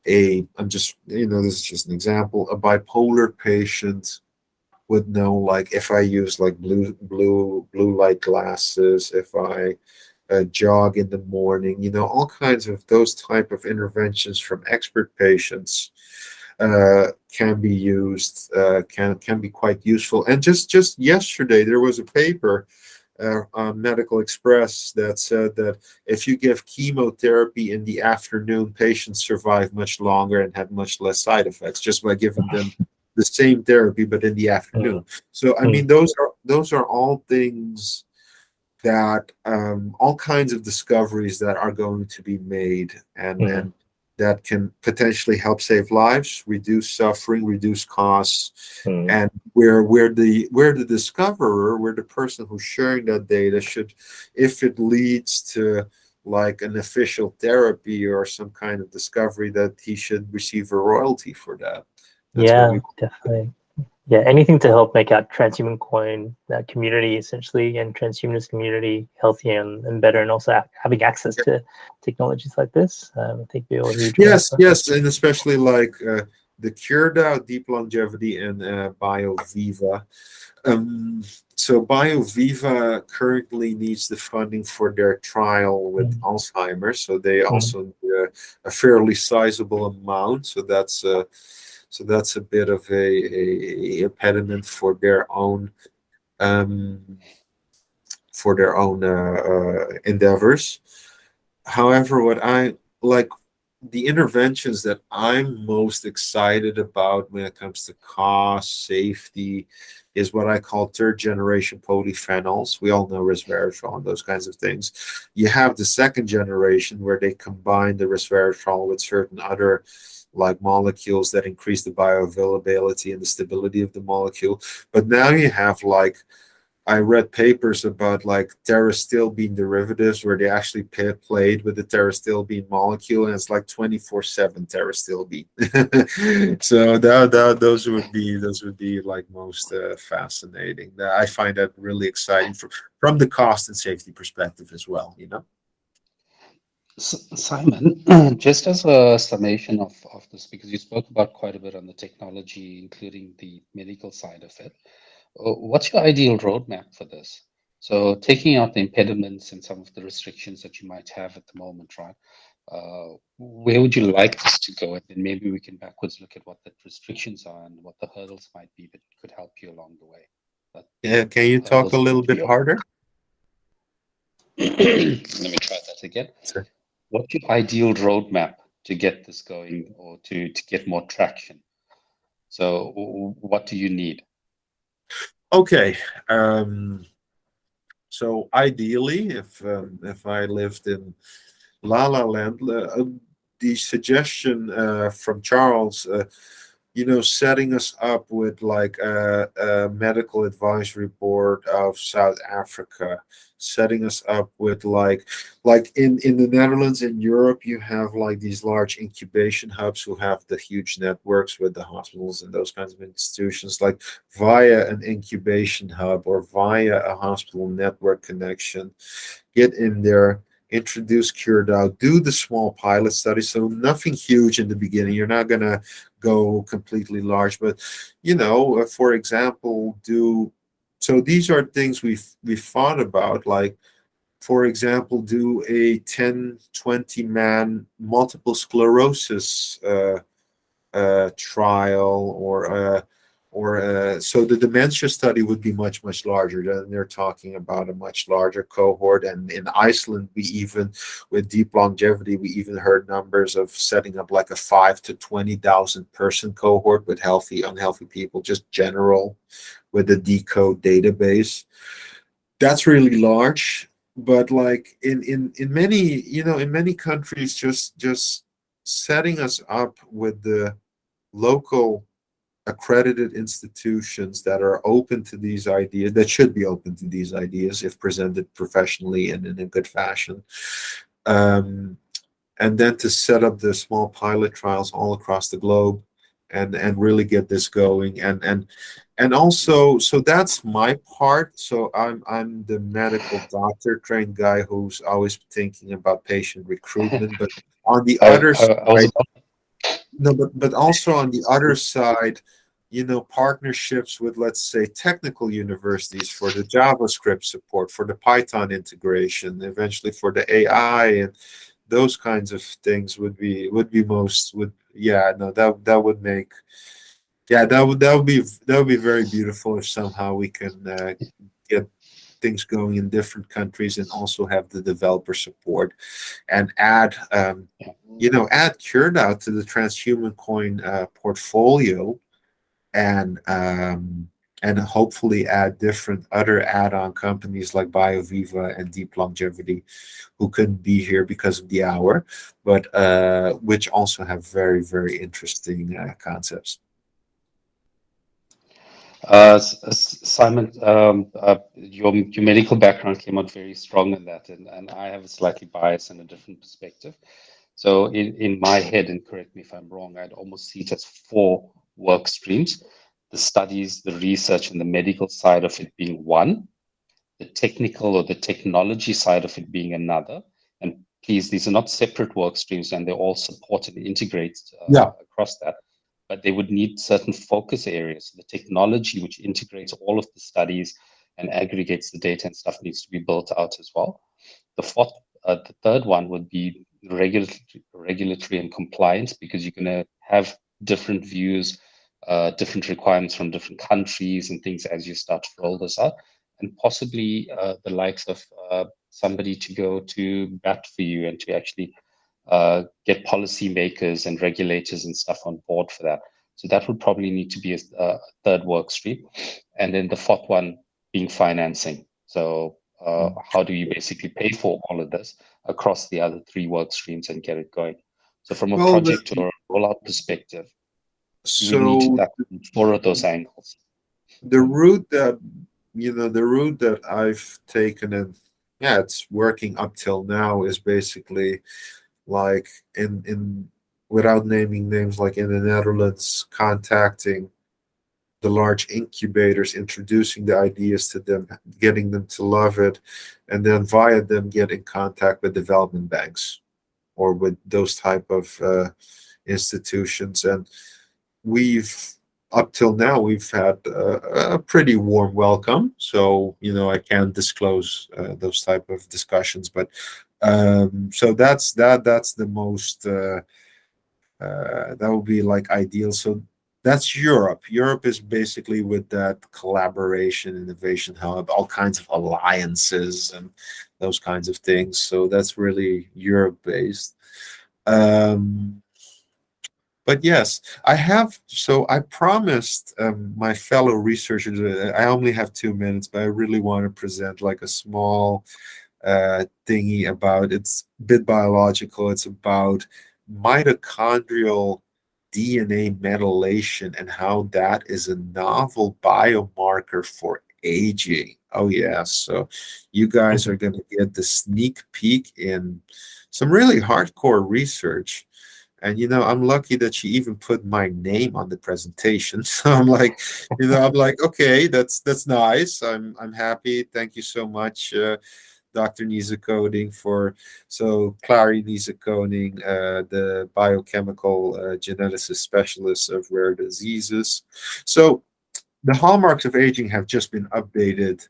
Speaker 1: I'm just, this is just an example, a bipolar patient would know, like, if I use like blue light glasses, if I jog in the morning, all kinds of those type of interventions from expert patients can be used, can be quite useful. And just yesterday, there was a paper on Medical Express that said that if you give chemotherapy in the afternoon, patients survive much longer and have much less side effects just by giving them the same therapy, but in the afternoon. So, I mean, those are all things that all kinds of discoveries that are going to be made, and that can potentially help save lives, reduce suffering, reduce costs, and where the discoverer, where the person who's sharing that data should, if it leads to like an official therapy or some kind of discovery, that he should receive a royalty for that. That's what we
Speaker 2: definitely. Yeah, anything to help make our transhuman coin community essentially and transhumanist community healthier and better, and also having access to technologies like this. I think we're all huge.
Speaker 1: Yes, and especially like the CureDAO, Deep Longevity, and BioViva. Um, so BioViva currently needs the funding for their trial with Alzheimer's, so they also need a fairly sizable amount. So that's a bit of a impediment um, for their own endeavors. However, what I like, the interventions that I'm most excited about when it comes to cost, safety, is what I call third generation polyphenols. We all know resveratrol and those kinds of things. You have the second generation where they combine the resveratrol with certain other like molecules that increase the bioavailability and the stability of the molecule. But now you have like, I read papers about like terastilbene derivatives where they actually played with the terastilbene molecule, and it's like 24/7 terastilbene. So those would be like most fascinating. I find that really exciting from the cost and safety perspective as well. You know.
Speaker 6: Simon, just as a summation of this, because you spoke about quite a bit on the technology, including the medical side of it. What's your ideal roadmap for this? So taking out the impediments and some of the restrictions that you might have at the moment, right? Where would you like this to go? And then maybe we can backwards look at what the restrictions are and what the hurdles might be that could help you along the way. But
Speaker 1: Yeah, can you talk a
Speaker 6: hurdles
Speaker 1: little
Speaker 6: could
Speaker 1: bit
Speaker 6: be.
Speaker 1: harder?
Speaker 6: Let me try that again.
Speaker 1: Sure.
Speaker 6: What's your ideal roadmap to get this going or to get more traction? So what do you need?
Speaker 1: Okay. So ideally, if I lived in La La Land, the suggestion from Charles, setting us up with like a medical advisory board of South Africa, setting us up with like in the Netherlands, in Europe, you have like these large incubation hubs who have the huge networks with the hospitals and those kinds of institutions, like via an incubation hub or via a hospital network connection, get in there, introduce CureDAO, do the small pilot study. So nothing huge in the beginning. You're not gonna go completely large, but for example, so these are things we've thought about, like for example, do a 10, 20 man multiple sclerosis trial, so the dementia study would be much larger. Then they're talking about a much larger cohort. And in Iceland, we even, with deep longevity, we even heard numbers of setting up like a 5 to 20,000 person cohort with healthy, unhealthy people, just general, with a decode database. That's really large. But like in many, in many countries, just setting us up with the local accredited institutions that are open to these ideas, that should be open to these ideas if presented professionally and in a good fashion. And then to set up the small pilot trials all across the globe and really get this going. And also, so that's my part. So I'm the medical doctor trained guy who's always thinking about patient recruitment. But on the other
Speaker 6: I was
Speaker 1: side, no, but also on the other side, partnerships with, let's say, technical universities for the JavaScript support, for the Python integration, eventually for the AI and those kinds of things that would make, that would be very beautiful if somehow we can get things going in different countries and also have the developer support and add CureDAO to the transhuman coin portfolio, and hopefully add different other add-on companies like BioViva and Deep Longevity, who couldn't be here because of the hour, but which also have very interesting concepts.
Speaker 6: Simon, your medical background came out very strong in that, and I have a slightly bias and a different perspective. So in my head, and correct me if I'm wrong, I'd almost see it as 4 work streams. the studies, the research, and the medical side of it being one, the technical or the technology side of it being another. And please, these are not separate work streams, and they're all supported and integrated across that. But they would need certain focus areas. The technology, which integrates all of the studies and aggregates the data and stuff, needs to be built out as well. The third one would be regulatory and compliance, because you're going to have different views, different requirements from different countries and things as you start to roll this out, and possibly the likes of somebody to go to bat for you and to actually get policymakers and regulators and stuff on board for that. So that would probably need to be a third work stream. And then the fourth one being financing. So how do you basically pay for all of this across the other three work streams and get it going? So from a project or a rollout perspective, you would need to tackle 4 of those angles.
Speaker 1: The route that I've taken, and it's working up till now, is basically like in without naming names, like in the Netherlands, contacting the large incubators, introducing the ideas to them, getting them to love it, and then via them get in contact with development banks or with those type of institutions. And up till now, we've had a pretty warm welcome. So, I can't disclose those type of discussions, but so that's the most, that would be like ideal. So that's Europe. Europe is basically with that collaboration, innovation hub, all kinds of alliances and those kinds of things. So that's really Europe based. But yes, I promised my fellow researchers, I only have 2 minutes, but I really want to present like a small thingy about, it's a bit biological. It's about mitochondrial DNA metallation and how that is a novel biomarker for aging. Oh yeah, so you guys are going to get the sneak peek in some really hardcore research. And I'm lucky that she even put my name on the presentation. So I'm like, okay, that's nice. I'm happy. Thank you so much, Dr. Nisa Coding, Clary Nisa Coding, the biochemical geneticist specialist of rare diseases. So the hallmarks of aging have just been updated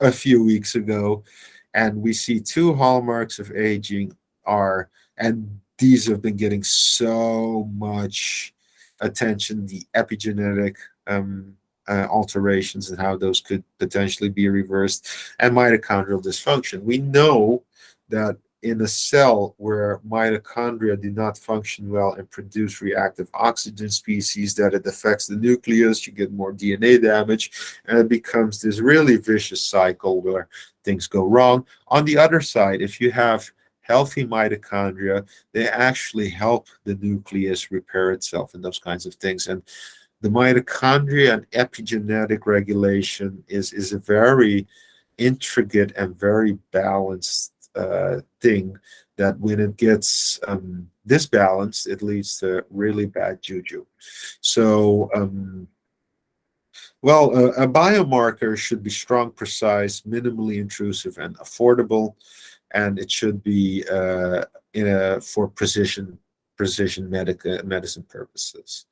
Speaker 1: a few weeks ago, and we see 2 hallmarks of aging and these have been getting so much attention, the epigenetic alterations and how those could potentially be reversed, and mitochondrial dysfunction. We know that in a cell where mitochondria do not function well and produce reactive oxygen species, that it affects the nucleus, you get more DNA damage, and it becomes this really vicious cycle where things go wrong. On the other side, if you have healthy mitochondria, they actually help the nucleus repair itself and those kinds of things. And the mitochondria and epigenetic regulation is a very intricate and very balanced thing that when it gets disbalanced, it leads to really bad juju. So, a biomarker should be strong, precise, minimally intrusive, and affordable, and it should be for precision medicine purposes.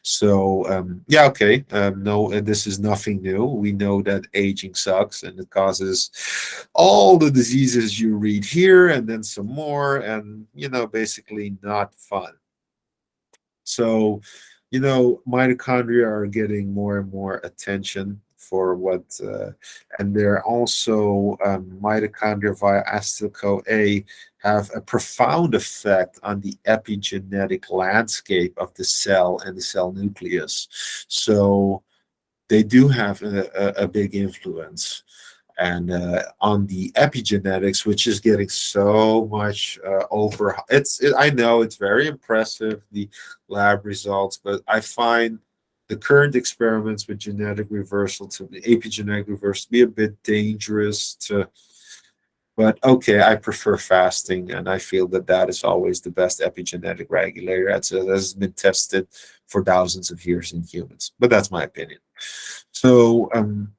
Speaker 1: So no, this is nothing new. We know that aging sucks and it causes all the diseases you read here and then some more, and basically not fun. So mitochondria are getting more and more attention for what, and they're also mitochondria via acetyl-CoA have a profound effect on the epigenetic landscape of the cell and the cell nucleus. So they do have a big influence. And on the epigenetics, which is getting so much I know it's very impressive, the lab results, but I find the current experiments with genetic reversal to the epigenetic reversal be a bit dangerous but okay, I prefer fasting, and I feel that is always the best epigenetic regulator. That's has been tested for thousands of years in humans, but that's my opinion. So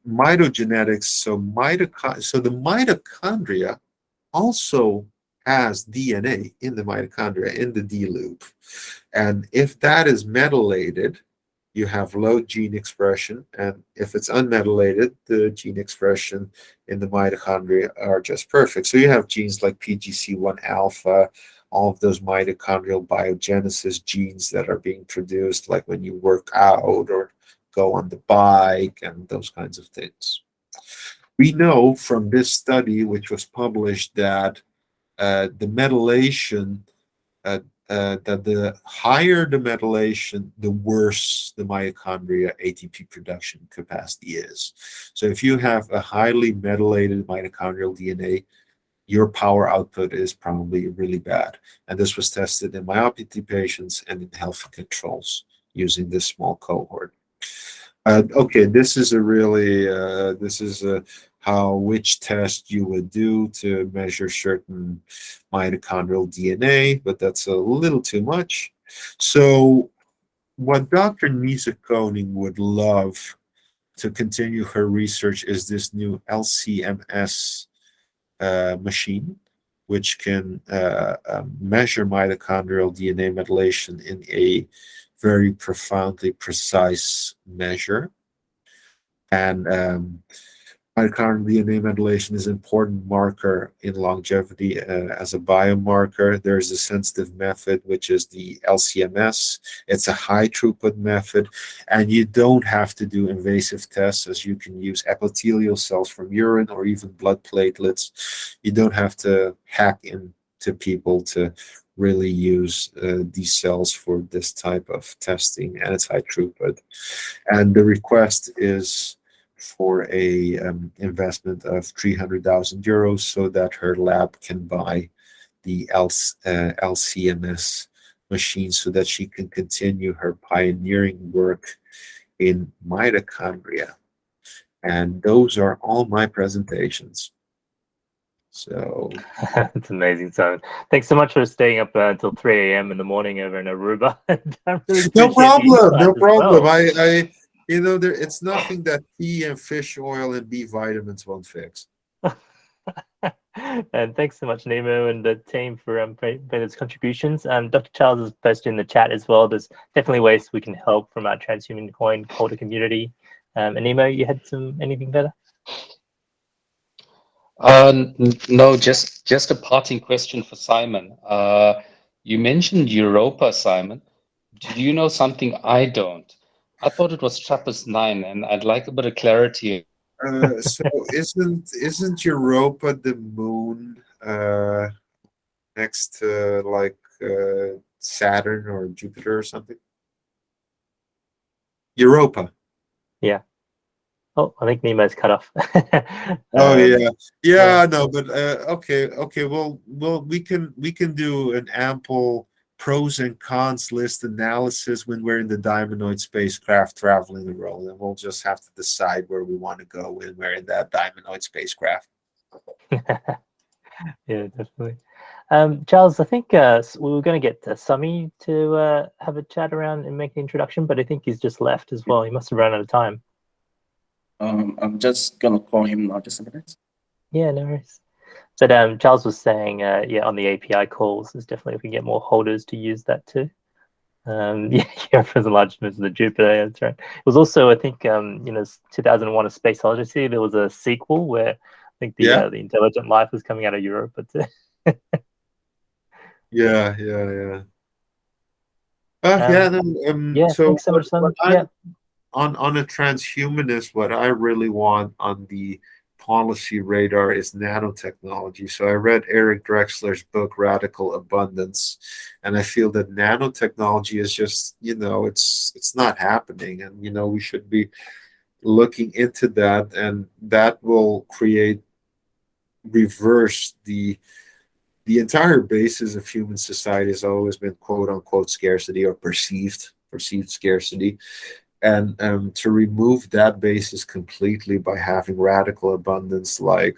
Speaker 1: mitogenetics, so the mitochondria also has DNA in the mitochondria, in the D loop. And if that is metallated, you have low gene expression. And if it's unmetallated, the gene expression in the mitochondria are just perfect. So you have genes like PGC1 alpha, all of those mitochondrial biogenesis genes that are being produced, like when you work out or go on the bike and those kinds of things. We know from this study, which was published, that the metallation, that the higher the metallation, the worse the mitochondria ATP production capacity is. So if you have a highly metallated mitochondrial DNA, your power output is probably really bad. And this was tested in myopathy patients and in healthy controls using this small cohort. Okay, this is a really, which test you would do to measure certain mitochondrial DNA, but that's a little too much. So what Dr. Nisa Koning would love to continue her research is this new LCMS machine, which can measure mitochondrial DNA methylation in a very profoundly precise measure. And mitochondrial DNA methylation is an important marker in longevity as a biomarker. There's a sensitive method, which is the LCMS. It's a high throughput method, and you don't have to do invasive tests, as you can use epithelial cells from urine or even blood platelets. You don't have to hack into people to really use these cells for this type of testing, and it's high throughput. And the request is for a investment of 300,000 euros so that her lab can buy the LCMS machine so that she can continue her pioneering work in mitochondria. And those are all my presentations. So
Speaker 2: it's amazing, Simon. Thanks so much for staying up until 3 a.m. in the morning over in Aruba. I really
Speaker 1: no problem, no
Speaker 2: well.
Speaker 1: problem. I it's nothing that tea and fish oil and B vitamins won't fix.
Speaker 2: And thanks so much, Nemo, and the team for those contributions. Dr. Charles has posted in the chat as well. There's definitely ways we can help from our Transhuman coin holder community. And Nemo, you had anything better?
Speaker 6: No, just a parting question for Simon. You mentioned Europa, Simon. Do you know something I don't? I thought it was TRAPPIST 9, and I'd like a bit of clarity.
Speaker 1: So isn't Europa the moon next to like Saturn or Jupiter or something? Europa.
Speaker 2: Yeah. Oh, I think Nemo's cut off.
Speaker 1: Oh yeah. No, but okay. Well, we can do an ample pros and cons list analysis when we're in the Diamondoid spacecraft traveling the world, and we'll just have to decide where we want to go when we're in that Diamondoid spacecraft.
Speaker 2: Yeah, definitely. Charles, I think we were going to get Sami to have a chat around and make the introduction, but I think he's just left as well. He must have run out of time.
Speaker 3: I'm just gonna call him now, just a minute.
Speaker 2: Yeah, no worries. But Charles was saying, on the API calls, is definitely if we get more holders to use that too. Europe has the largest movement of the Jupiter. That's right. It was also, I think, 2001: A Space Odyssey. There was a sequel where I think the intelligent life was coming out of Europe. But
Speaker 1: yeah. So
Speaker 2: thanks so much, Simon.
Speaker 1: On a transhumanist, what I really want on the policy radar is nanotechnology. So I read Eric Drexler's book Radical Abundance, and I feel that nanotechnology is just, it's not happening, and we should be looking into that, and that will reverse the entire basis of human society has always been quote unquote scarcity or perceived scarcity. And to remove that basis completely by having radical abundance, like,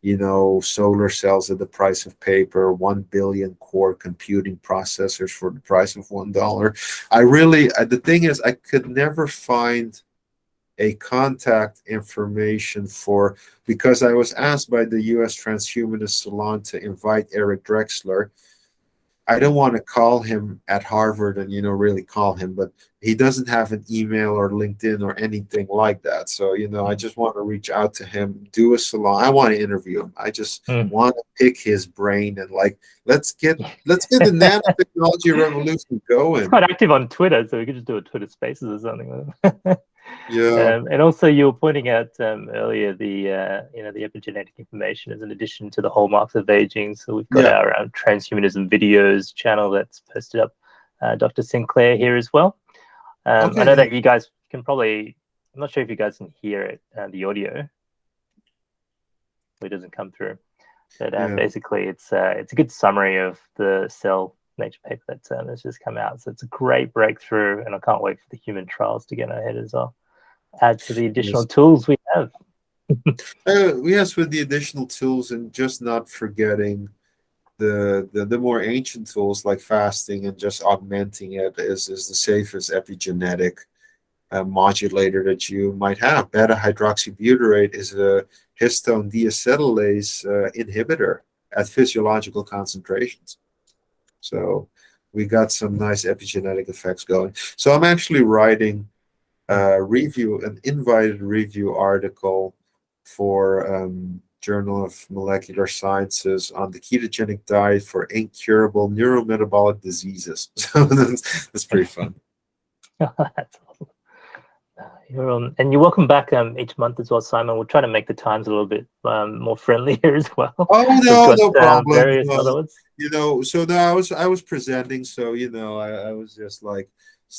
Speaker 1: solar cells at the price of paper, 1 billion core computing processors for the price of $1. The thing is, I could never find a contact information for, because I was asked by the U.S. Transhumanist Salon to invite Eric Drexler. I don't want to call him at Harvard and, really call him, but he doesn't have an email or LinkedIn or anything like that. So, I just want to reach out to him, do a salon. I want to interview him. I just want to pick his brain and let's get the nanotechnology revolution going.
Speaker 2: He's quite active on Twitter, so we could just do a Twitter Spaces or something.
Speaker 1: Yeah.
Speaker 2: And also, you were pointing out earlier the the epigenetic information as an addition to the hallmarks of aging. So we've got our transhumanism videos channel that's posted up. Dr. Sinclair here as well. I know that you guys can probably. I'm not sure if you guys can hear it, the audio. It doesn't come through, but basically, it's a good summary of the Cell Nature paper that's just come out. So it's a great breakthrough, and I can't wait for the human trials to get ahead as well. Add to the additional tools we have.
Speaker 1: Yes, with the additional tools, and just not forgetting the more ancient tools like fasting, and just augmenting it is the safest epigenetic modulator that you might have. Beta hydroxybutyrate is a histone deacetylase inhibitor at physiological concentrations. So we got some nice epigenetic effects going. So I'm actually writing an invited review article for Journal of Molecular Sciences on the ketogenic diet for incurable neurometabolic diseases. So that's pretty fun.
Speaker 2: That's awesome. And you're welcome back each month as well, Simon. We'll try to make the times a little bit more friendly here as well.
Speaker 1: Oh no, no problem.
Speaker 2: Various other ones.
Speaker 1: So no, I was presenting, so I was just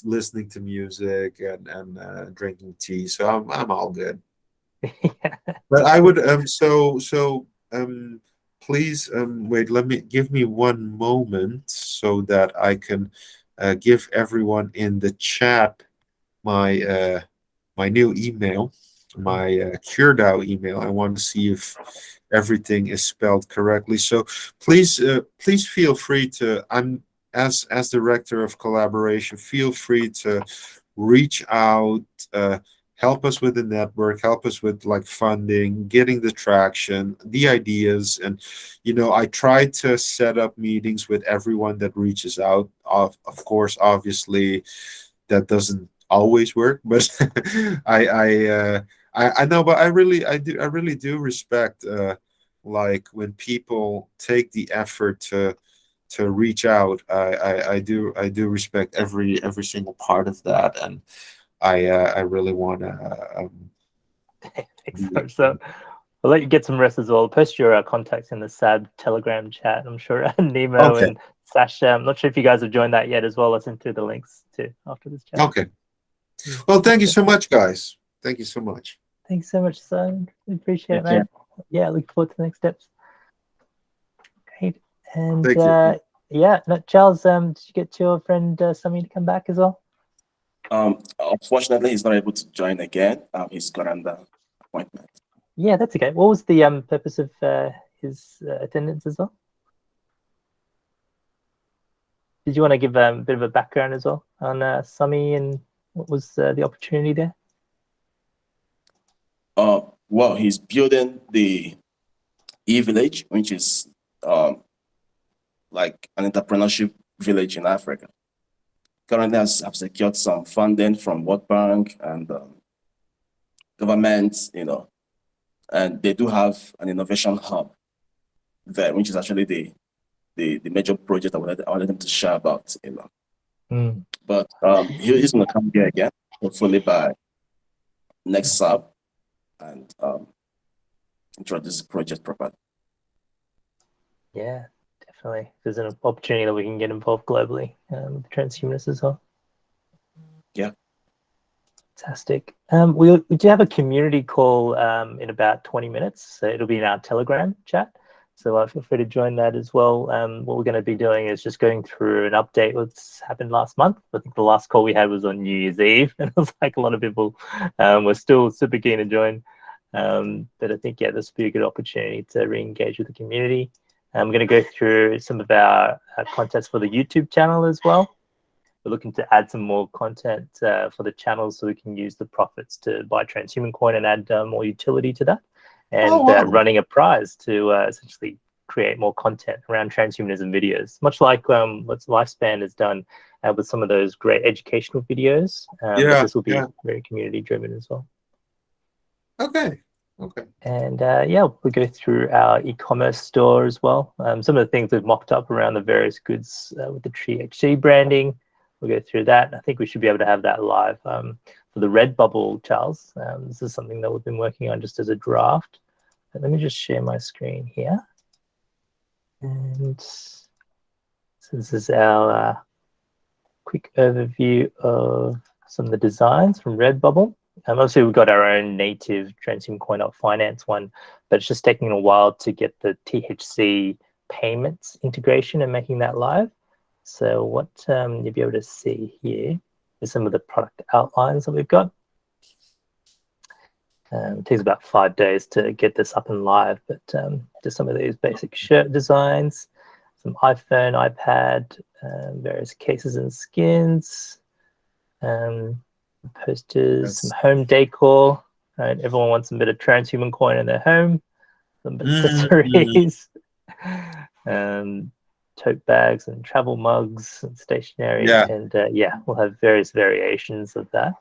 Speaker 1: listening to music and drinking tea, so I'm all good. But I would please wait, give me one moment so that I can give everyone in the chat my my new email, my CureDAO email. I want to see if everything is spelled correctly. So please feel free to, I'm as director of collaboration, feel free to reach out, help us with the network, help us with funding, getting the traction, the ideas. And I try to set up meetings with everyone that reaches out. Of course, obviously that doesn't always work, but I know, but I really do respect when people take the effort to reach out. I do respect every single part of that, and I really want to.
Speaker 2: So I'll let you get some rest as well. Post your contacts in the SAB Telegram chat. I'm sure Nemo and Sasha. I'm not sure if you guys have joined that yet as well. I'll send through the links too after this chat.
Speaker 1: Okay. Well, thank you so much, guys. Thank you so much.
Speaker 2: Thanks so much, Simon. We appreciate it, man. Yeah, look forward to the next steps. Great. And Charles, did you get your friend Sami to come back as well?
Speaker 3: Unfortunately, he's not able to join again. He's got under appointment.
Speaker 2: Yeah, that's okay. What was the purpose of his attendance as well? Did you want to give a bit of a background as well on Sami and what was the opportunity there?
Speaker 3: Well, he's building the e-village, which is like an entrepreneurship village in Africa. Currently, I've secured some funding from World Bank and government, and they do have an innovation hub there, which is actually the major project I wanted them to share about, But he's going to come here again, hopefully by next SAB, and introduce the project properly.
Speaker 2: Yeah, definitely. There's an opportunity that we can get involved globally with transhumanists as well.
Speaker 3: Yeah.
Speaker 2: Fantastic. We do have a community call in about 20 minutes. So it'll be in our Telegram chat. So feel free to join that as well. What we're going to be doing is just going through an update what's happened last month. I think the last call we had was on New Year's Eve, and it was like a lot of people were still super keen to join. But I think, this will be a good opportunity to re-engage with the community. I'm going to go through some of our contacts for the YouTube channel as well. we're looking to add some more content for the channel so we can use the profits to buy Transhuman coin and add more utility to that, and running a prize to essentially create more content around transhumanism videos, much like what Lifespan has done with some of those great educational videos. But this will be very community driven as well.
Speaker 1: Okay.
Speaker 2: And we'll go through our e-commerce store as well. Some of the things we've mocked up around the various goods with the THC branding. We'll go through that. I think we should be able to have that live for the Redbubble, Charles. This is something that we've been working on just as a draft. But let me just share my screen here. And so this is our quick overview of some of the designs from Redbubble. Obviously, we've got our own native Transhuman Coin Finance one, but it's just taking a while to get the THC payments integration and making that live. So what you'll be able to see here is some of the product outlines that we've got. It takes about 5 days to get this up and live, but just some of these basic shirt designs, some iPhone, iPad, various cases and skins, posters, some home decor. Right? Everyone wants a bit of Transhuman coin in their home, some accessories, tote bags and travel mugs and stationery. And we'll have various variations of that.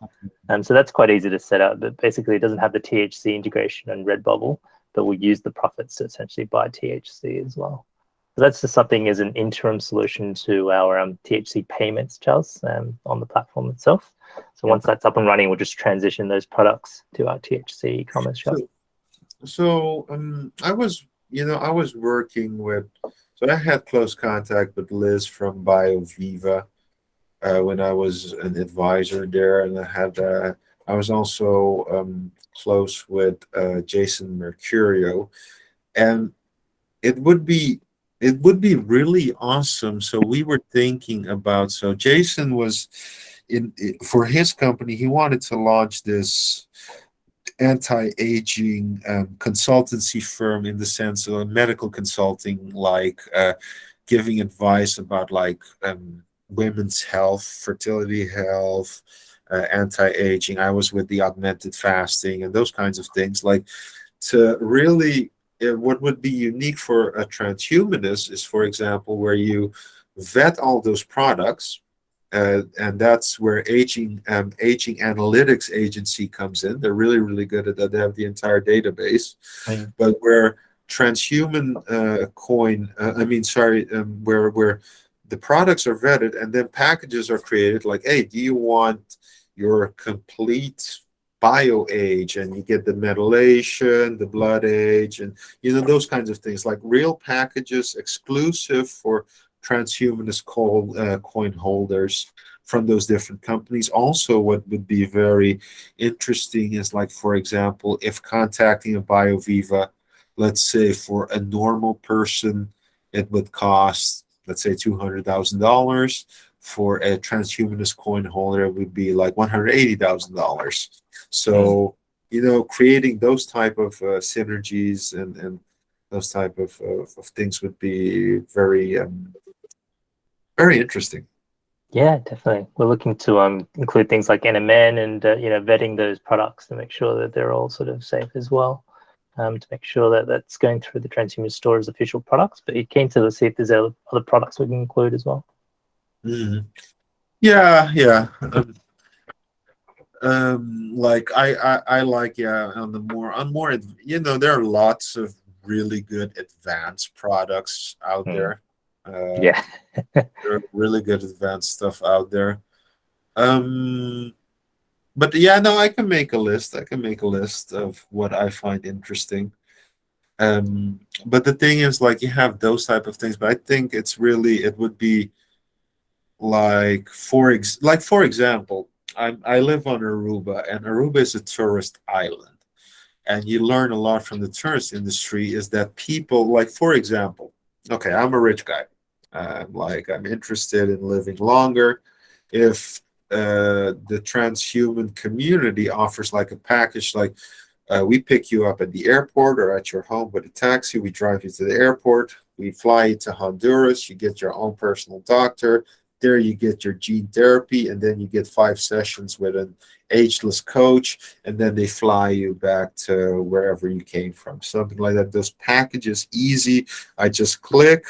Speaker 2: So that's quite easy to set up, but basically it doesn't have the THC integration on Redbubble, but we'll use the profits to essentially buy THC as well. So that's just something as an interim solution to our THC payments, Charles, on the platform itself. So once that's up and running, we'll just transition those products to our THC e-commerce shop.
Speaker 1: So I was working with, so I had close contact with Liz from BioViva when I was an advisor there, and I was also close with Jason Mercurio, and it would be really awesome. So we were thinking about, so Jason was for his company, he wanted to launch this anti-aging consultancy firm, in the sense of medical consulting, like giving advice about like women's health, fertility health, anti-aging. I was with the augmented fasting and those kinds of things, like to really what would be unique for a transhumanist is, for example, where you vet all those products, and that's where aging analytics agency comes in. They're really, really good at that. They have the entire database. But where transhuman where the products are vetted and then packages are created, like, hey, do you want your complete bio age, and you get the metallation, the blood age, and those kinds of things, like real packages exclusive for transhumanist coin holders from those different companies. Also, what would be very interesting is, like, for example, if contacting a BioViva, let's say for a normal person, it would cost, let's say, $200,000. For a transhumanist coin holder, it would be like $180,000. So, creating those type of synergies and those type of things would be very, very interesting.
Speaker 2: Yeah, definitely. We're looking to include things like NMN and vetting those products to make sure that they're all sort of safe as well. To make sure that that's going through the Transhuman store as official products. But you came to see if there's other products we can include as well.
Speaker 1: Yeah. Like I like, on more, there are lots of really good advanced products out there. There are really good advanced stuff out there. But yeah, no, I can make a list. Of what I find interesting. But the thing is, like, you have those type of things, but I think it would be like, for example, I live on Aruba, and Aruba is a tourist island, and you learn a lot from the tourist industry. Is that people, like, for example, okay, I'm a rich guy, I'm interested in living longer. If the transhuman community offers like a package, like we pick you up at the airport or at your home with a taxi, we drive you to the airport, we fly you to Honduras, you get your own personal doctor, There you get your gene therapy, and then you get 5 sessions with an ageless coach, and then they fly you back to wherever you came from. Something like that. Those packages, easy. I just click,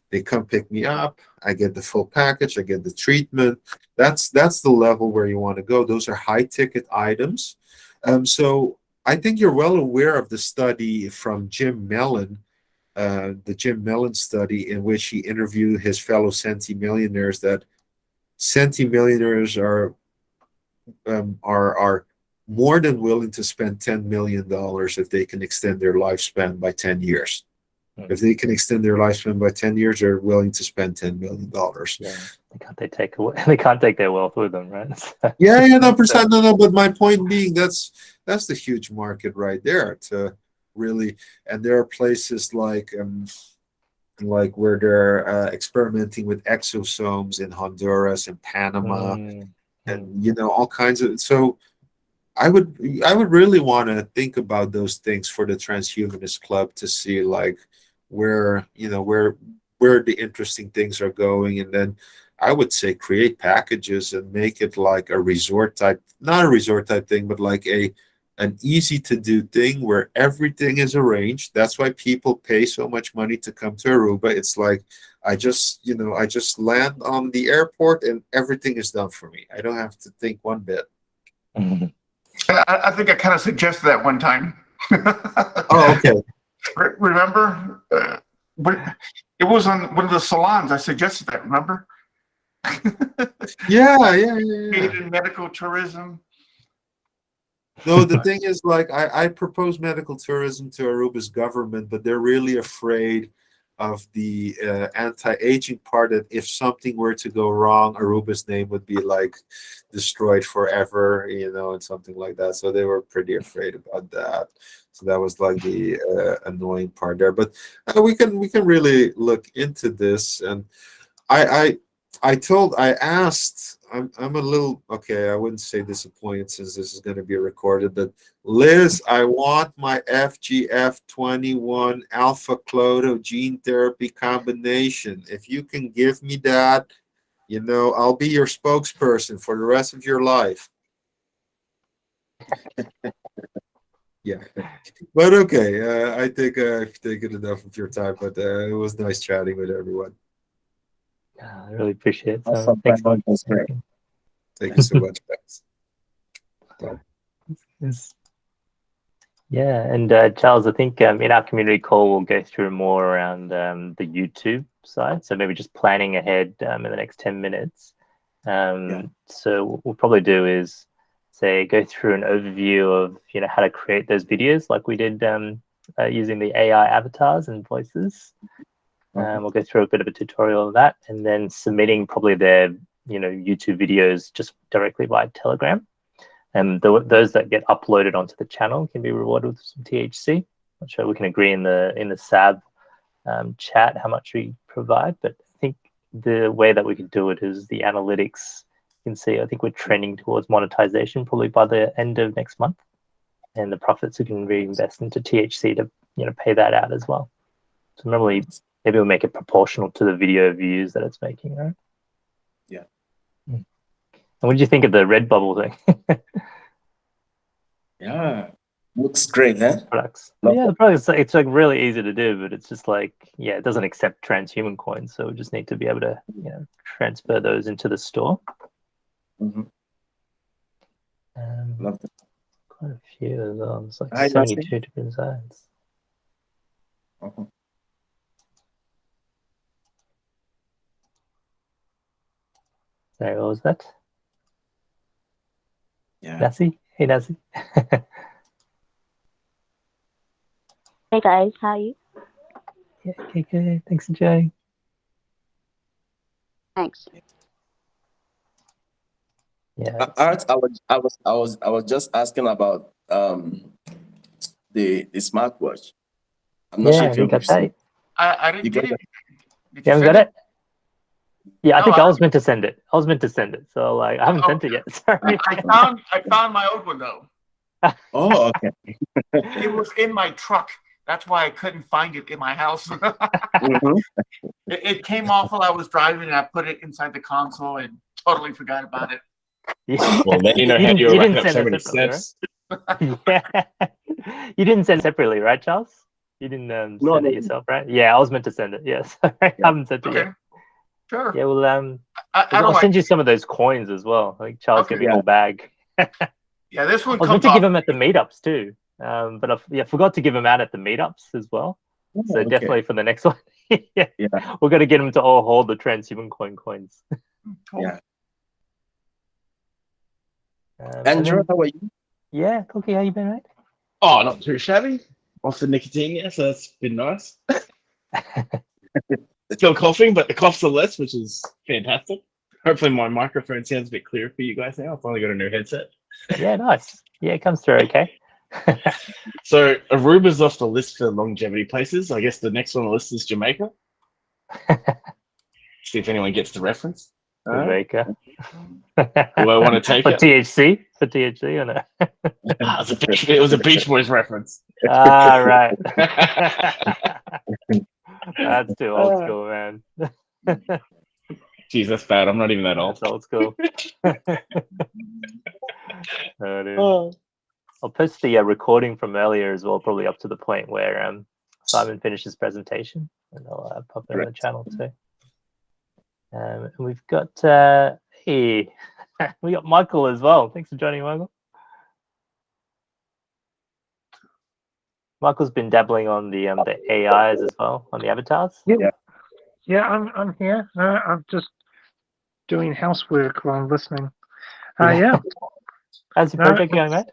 Speaker 1: they come pick me up, I get the full package, I get the treatment. That's the level where you want to go. Those are high ticket items. So I think you're well aware of the study from Jim Mellon, the Jim Mellon study, in which he interviewed his fellow centimillionaires, that centimillionaires are more than willing to spend $10 million if they can extend their lifespan by 10 years. If they can extend their lifespan by 10 years, they're willing to spend $10 million.
Speaker 2: Yeah, they can't take their wealth with them, right?
Speaker 1: Yeah, no, percent, no. But my point being, that's the huge market right there to really. And there are places like where they're experimenting with exosomes in Honduras and Panama, and all kinds of. So I would really want to think about those things for the Transhumanist Club to see like where the interesting things are going, and then I would say create packages and make it like a resort type, not a resort type thing, but like an easy to do thing where everything is arranged. That's why people pay so much money to come to Aruba. It's like I just land on the airport and everything is done for me. I don't have to think one bit.
Speaker 7: I think I kind of suggested that one time.
Speaker 1: Oh, okay.
Speaker 7: Remember? It was on one of the salons. I suggested that, remember?
Speaker 1: Yeah.
Speaker 7: In medical tourism.
Speaker 1: No, the thing is, like, I propose medical tourism to Aruba's government, but they're really afraid of the anti-aging part, that if something were to go wrong, Aruba's name would be like destroyed forever, and something like that. So they were pretty afraid about that. So that was like the annoying part there. But we can really look into this. And I asked, I'm a little, okay, I wouldn't say disappointed since this is going to be recorded, but Liz, I want my FGF21 alpha clodo gene therapy combination. If you can give me that, I'll be your spokesperson for the rest of your life. Yeah, but okay, I think I've taken enough of your time, but it was nice chatting with everyone.
Speaker 2: I really appreciate it.
Speaker 3: Awesome.
Speaker 2: Thanks so much.
Speaker 3: That's great.
Speaker 1: Thank you so much, guys.
Speaker 2: Yes. Yeah, and Charles, I think in our community call, we'll go through more around the YouTube side. So maybe just planning ahead in the next 10 minutes. So what we'll probably do is go through an overview of how to create those videos like we did using the AI avatars and voices. We'll go through a bit of a tutorial of that, and then submitting probably their YouTube videos just directly via Telegram. And those that get uploaded onto the channel can be rewarded with some THC. I'm sure we can agree in the SAB chat how much we provide, but I think the way that we can do it is the analytics. You can see, I think we're trending towards monetization probably by the end of next month, and the profits we can reinvest into THC to pay that out as well. So normally, maybe we'll make it proportional to the video views that it's making, right?
Speaker 3: Yeah.
Speaker 2: And what did you think of the Redbubble thing?
Speaker 3: Yeah, looks great, huh?
Speaker 2: Products. Yeah, the products, it's like really easy to do, but it's just like, it doesn't accept transhuman coins, so we just need to be able to transfer those into the store.
Speaker 3: Love that.
Speaker 2: Quite a few as well. There's like
Speaker 3: Hi,
Speaker 2: 72 different designs. Sorry, what was that?
Speaker 3: Yeah.
Speaker 2: Nassi? Hey, Nassi.
Speaker 8: Hey guys, how are you?
Speaker 2: Yeah, okay. Thanks, Jay.
Speaker 8: Thanks.
Speaker 2: Yeah.
Speaker 3: Art, I was just asking about the smartwatch. I'm not sure if
Speaker 2: you
Speaker 3: you've
Speaker 2: got
Speaker 3: seen
Speaker 2: that.
Speaker 3: it.
Speaker 7: I didn't
Speaker 3: You
Speaker 7: get
Speaker 3: got
Speaker 7: it.
Speaker 2: You haven't got it? Yeah, I
Speaker 7: No,
Speaker 2: think I was meant to send it. So like I haven't sent it yet. Sorry.
Speaker 7: I found my old one though.
Speaker 3: Oh, okay.
Speaker 7: It was in my truck. That's why I couldn't find it in my house.
Speaker 3: Mhm.
Speaker 7: It came off while I was driving, and I put it inside the console and totally forgot about it.
Speaker 9: Well, then you know how you were
Speaker 2: you
Speaker 9: racking
Speaker 2: didn't
Speaker 9: up
Speaker 2: send
Speaker 9: so
Speaker 2: it
Speaker 9: many
Speaker 2: separately,
Speaker 9: steps.
Speaker 2: right? Yeah. You didn't send it separately, right, Charles? You didn't
Speaker 3: No,
Speaker 2: send
Speaker 3: no.
Speaker 2: it yourself, right? Yeah, I was meant to send it. Yes, I haven't sent it
Speaker 7: Okay,
Speaker 2: yet.
Speaker 7: sure.
Speaker 2: Yeah, well,
Speaker 7: I
Speaker 2: I'll
Speaker 7: don't
Speaker 2: send
Speaker 7: like.
Speaker 2: you some of those coins as well. I think Charles
Speaker 7: Okay.
Speaker 2: gave me a whole bag.
Speaker 7: Yeah, this
Speaker 2: I
Speaker 7: one
Speaker 2: was meant
Speaker 7: comes
Speaker 2: to give
Speaker 7: off.
Speaker 2: them at the meetups too, but I forgot to give them out at the meetups as well. So
Speaker 3: okay.
Speaker 2: definitely for the next one, yeah,
Speaker 3: Yeah.
Speaker 2: we're gonna get them to all hold the transhuman coins.
Speaker 7: Cool.
Speaker 3: Yeah.
Speaker 2: And
Speaker 3: Andrew,
Speaker 2: then,
Speaker 3: how are you?
Speaker 2: yeah, Cookie, how you been, mate?
Speaker 9: Oh, not too shabby. Off the nicotine, yeah, so that's been nice. Still coughing, but the coughs are less, which is fantastic. Hopefully my microphone sounds a bit clearer for you guys now. I've finally got a new headset.
Speaker 2: Yeah, nice. Yeah, it comes through okay.
Speaker 9: So Aruba's off the list for longevity places. I guess the next one on the list is Jamaica. See if anyone gets the reference. All right.
Speaker 2: Jamaica.
Speaker 9: Do I want to take
Speaker 2: for
Speaker 9: it?
Speaker 2: THC? For THC or no?
Speaker 9: It was a Beach Boys reference.
Speaker 2: Ah, right. That's too old school, man.
Speaker 9: Jeez, that's bad. I'm not even that old.
Speaker 2: That's old school. Oh, dude.
Speaker 9: Oh.
Speaker 2: I'll post the recording from earlier as well, probably up to the point where Simon finished his presentation, and I'll pop it on the channel too. And we've got hey, we got Michael as well. Thanks for joining, Michael. Michael's been dabbling on the AIs as well, on the avatars.
Speaker 10: Yeah, I'm here. I'm just doing housework while I'm listening. Yeah.
Speaker 2: How's your project going, mate?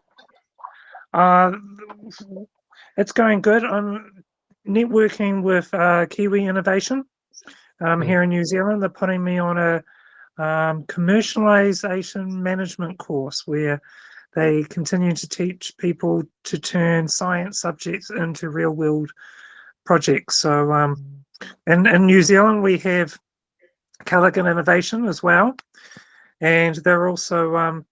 Speaker 10: It's going good. I'm networking with Kiwi Innovation here in New Zealand. They're putting me on a commercialization management course where they continue to teach people to turn science subjects into real world projects. So in New Zealand, we have Callaghan Innovation as well. And they're also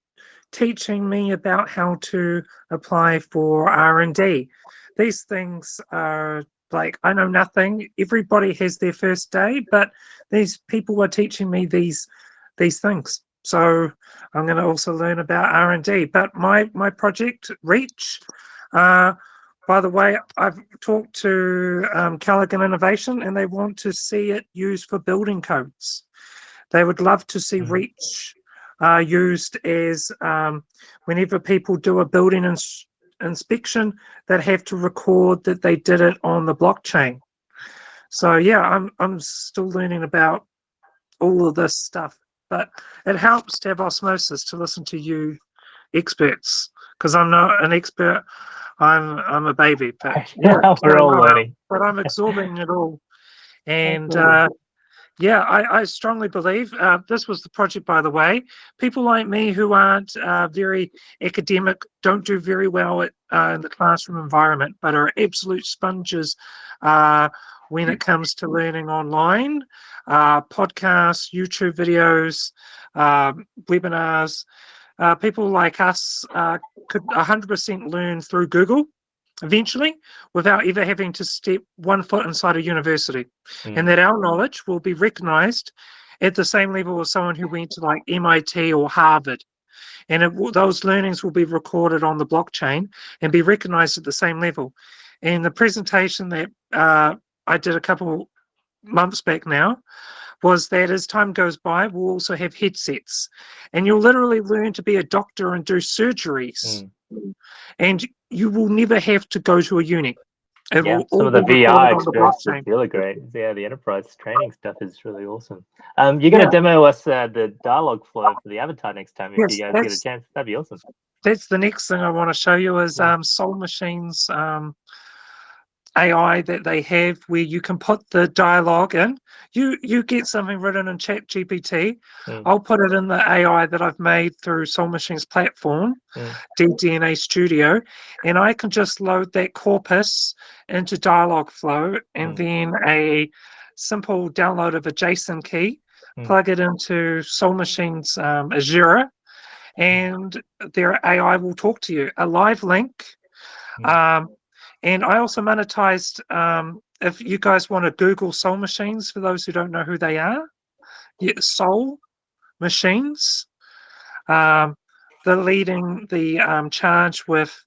Speaker 10: teaching me about how to apply for R&D. These things are like, I know nothing. Everybody has their first day, but these people are teaching me these things. So I'm going to also learn about R&D. But my project, Reach, by the way, I've talked to Callaghan Innovation, and they want to see it used for building codes. They would love to see Reach used as whenever people do a building inspection, they'd have to record that they did it on the blockchain. So yeah, I'm still learning about all of this stuff, but it helps to have osmosis to listen to you experts, because I'm not an expert. I'm a baby, but yeah,
Speaker 2: we're all learning.
Speaker 10: But I'm absorbing it all, and yeah, I strongly believe this was the project, by the way. People like me who aren't very academic, don't do very well at, in the classroom environment, but are absolute sponges when it comes to learning online, podcasts, YouTube videos, webinars. People like us could 100% learn through Google eventually, without ever having to step one foot inside a university, and that our knowledge will be recognized at the same level as someone who went to like MIT or Harvard, and those learnings will be recorded on the blockchain and be recognized at the same level. And the presentation that I did a couple months back now was that as time goes by, we'll also have headsets, and you'll literally learn to be a doctor and do surgeries. And you will never have to go to a uni.
Speaker 2: Yeah, some of the VR experience is really great. Yeah, the enterprise training stuff is really awesome. You're going to demo us the dialogue flow for the avatar next time if you guys get a chance. That'd be awesome.
Speaker 10: That's the next thing I want to show you is Soul Machine's AI that they have, where you can put the dialogue in. You get something written in ChatGPT. I'll put it in the AI that I've made through Soul Machine's platform, DNA Studio, and I can just load that corpus into Dialogflow, and then a simple download of a JSON key, plug it into Soul Machine's Azure, and their AI will talk to you. A live link. And I also monetized, if you guys want to Google Soul Machines, for those who don't know who they are, yeah, Soul Machines. They're leading the charge with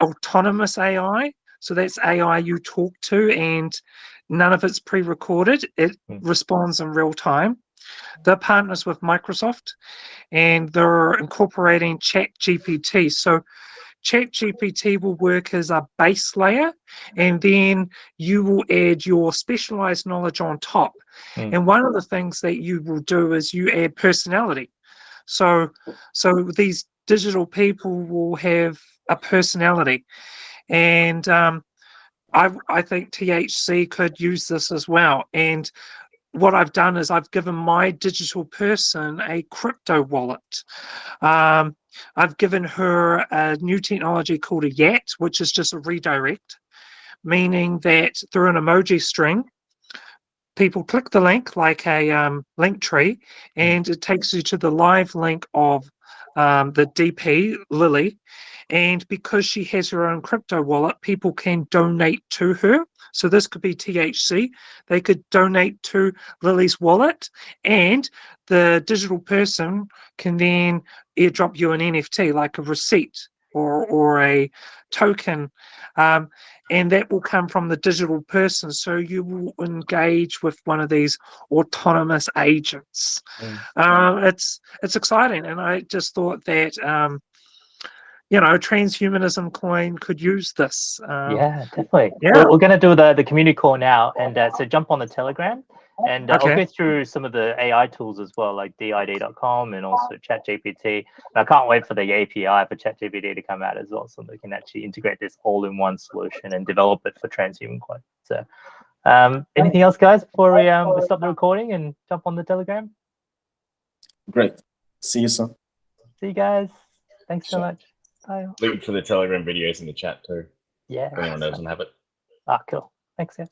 Speaker 10: autonomous AI. So that's AI you talk to and none of it's pre-recorded. It responds in real time. They're partners with Microsoft and they're incorporating ChatGPT. So ChatGPT will work as a base layer and then you will add your specialized knowledge on top. And one of the things that you will do is you add personality. So these digital people will have a personality. And I think THC could use this as well. And what I've done is I've given my digital person a crypto wallet. I've given her a new technology called a YAT, which is just a redirect, meaning that through an emoji string, people click the link like a link tree, and it takes you to the live link of the DP, Lily. And because she has her own crypto wallet, people can donate to her. So this could be THC. They could donate to Lily's wallet, and the digital person can then airdrop you an NFT, like a receipt or a token. And that will come from the digital person. So you will engage with one of these autonomous agents. It's exciting. And I just thought that, transhumanism coin could use this.
Speaker 2: Yeah, definitely.
Speaker 10: Yeah.
Speaker 2: We're going to do the community call now. And so jump on the Telegram. And I'll
Speaker 10: Okay.
Speaker 2: go through some of the AI tools as well, like DID.com and also ChatGPT. And I can't wait for the API for ChatGPT to come out as well, so we can actually integrate this all-in-one solution and develop it for Transhuman Coin. So, anything else, guys, before we stop the recording and jump on the Telegram?
Speaker 3: Great. See you soon.
Speaker 2: See you guys. Thanks so much. Bye.
Speaker 9: Link for the Telegram videos in the chat too.
Speaker 2: Yeah.
Speaker 9: If anyone doesn't have it.
Speaker 2: Cool. Thanks, guys.